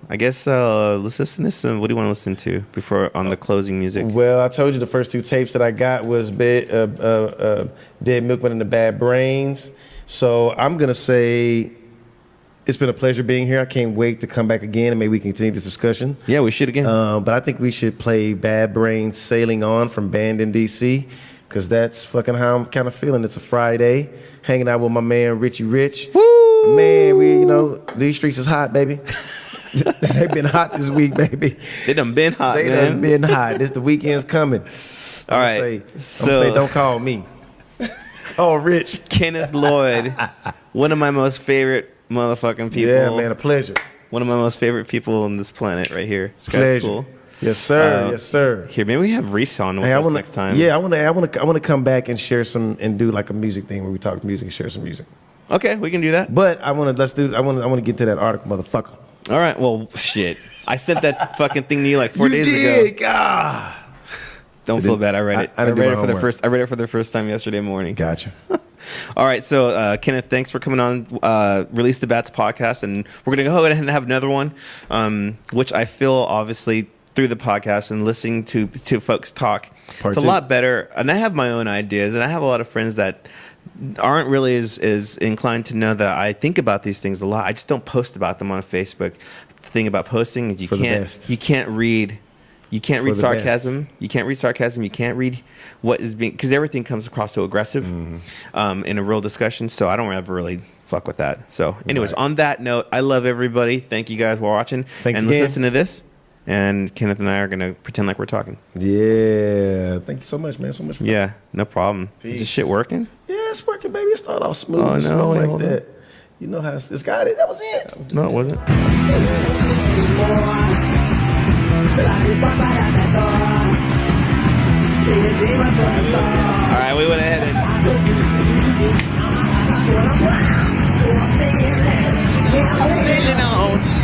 I guess let's listen to some. What do you want to listen to before on the closing music? Well, I told you the first 2 tapes that I got was Dead Milkman and the Bad Brains. So I'm gonna say it's been a pleasure being here. I can't wait to come back again and maybe we can continue this discussion. Yeah, we should again. But I think we should play Bad Brains Sailing On from Band in DC, because that's fucking how I'm kind of feeling. It's a Friday, hanging out with my man Richie Rich. Woo! Man, these streets is hot, baby. They've been hot this week, baby. They done been hot, They man. done been hot. The weekend's coming. All right, I'm gonna say, don't call me. Call Rich. Kenneth Loyd, one of my most favorite motherfucking people. Yeah, man, a pleasure. One of my most favorite people on this planet right here. This guy's Pleasure. cool. Yes, sir. Yes, sir. Here, maybe we have Reese on with us next time. Yeah, I want to come back and share some and do like a music thing where we talk music and share some music. Okay, we can do that. But I want to get to that article, motherfucker. All right. Well, shit. I sent that fucking thing to you like 4 days ago. God. Don't feel bad. I read it. I I didn't do read my it for the homework. first. I read it for the first time yesterday morning. Gotcha. All right, so Kenneth, thanks for coming on Release the Bats podcast, and we're going to go ahead and have another one, which I feel obviously through the podcast and listening to folks talk, Part it's a two. lot better. And I have my own ideas, and I have a lot of friends that aren't really as inclined to know that I think about these things a lot. I just don't post about them on Facebook. The thing about posting is you For the best. can't read. You can't read the sarcasm. best. You can't read sarcasm. You can't read what is being, because everything comes across so aggressive in a real discussion. So I don't ever really fuck with that. So, anyways, Right. on that note, I love everybody. Thank you guys for watching. Thanks and again. let's listen to this. And Kenneth and I are gonna pretend like we're talking. Yeah. Thank you so much, man. So much fun. Yeah, no problem. Is this Peace. shit working? Yeah, it's working, baby. It started off smooth Oh, and no, slow wait, like hold on. that. You know how it's got it. That was it. No, it wasn't. All right, we went ahead and sailing on.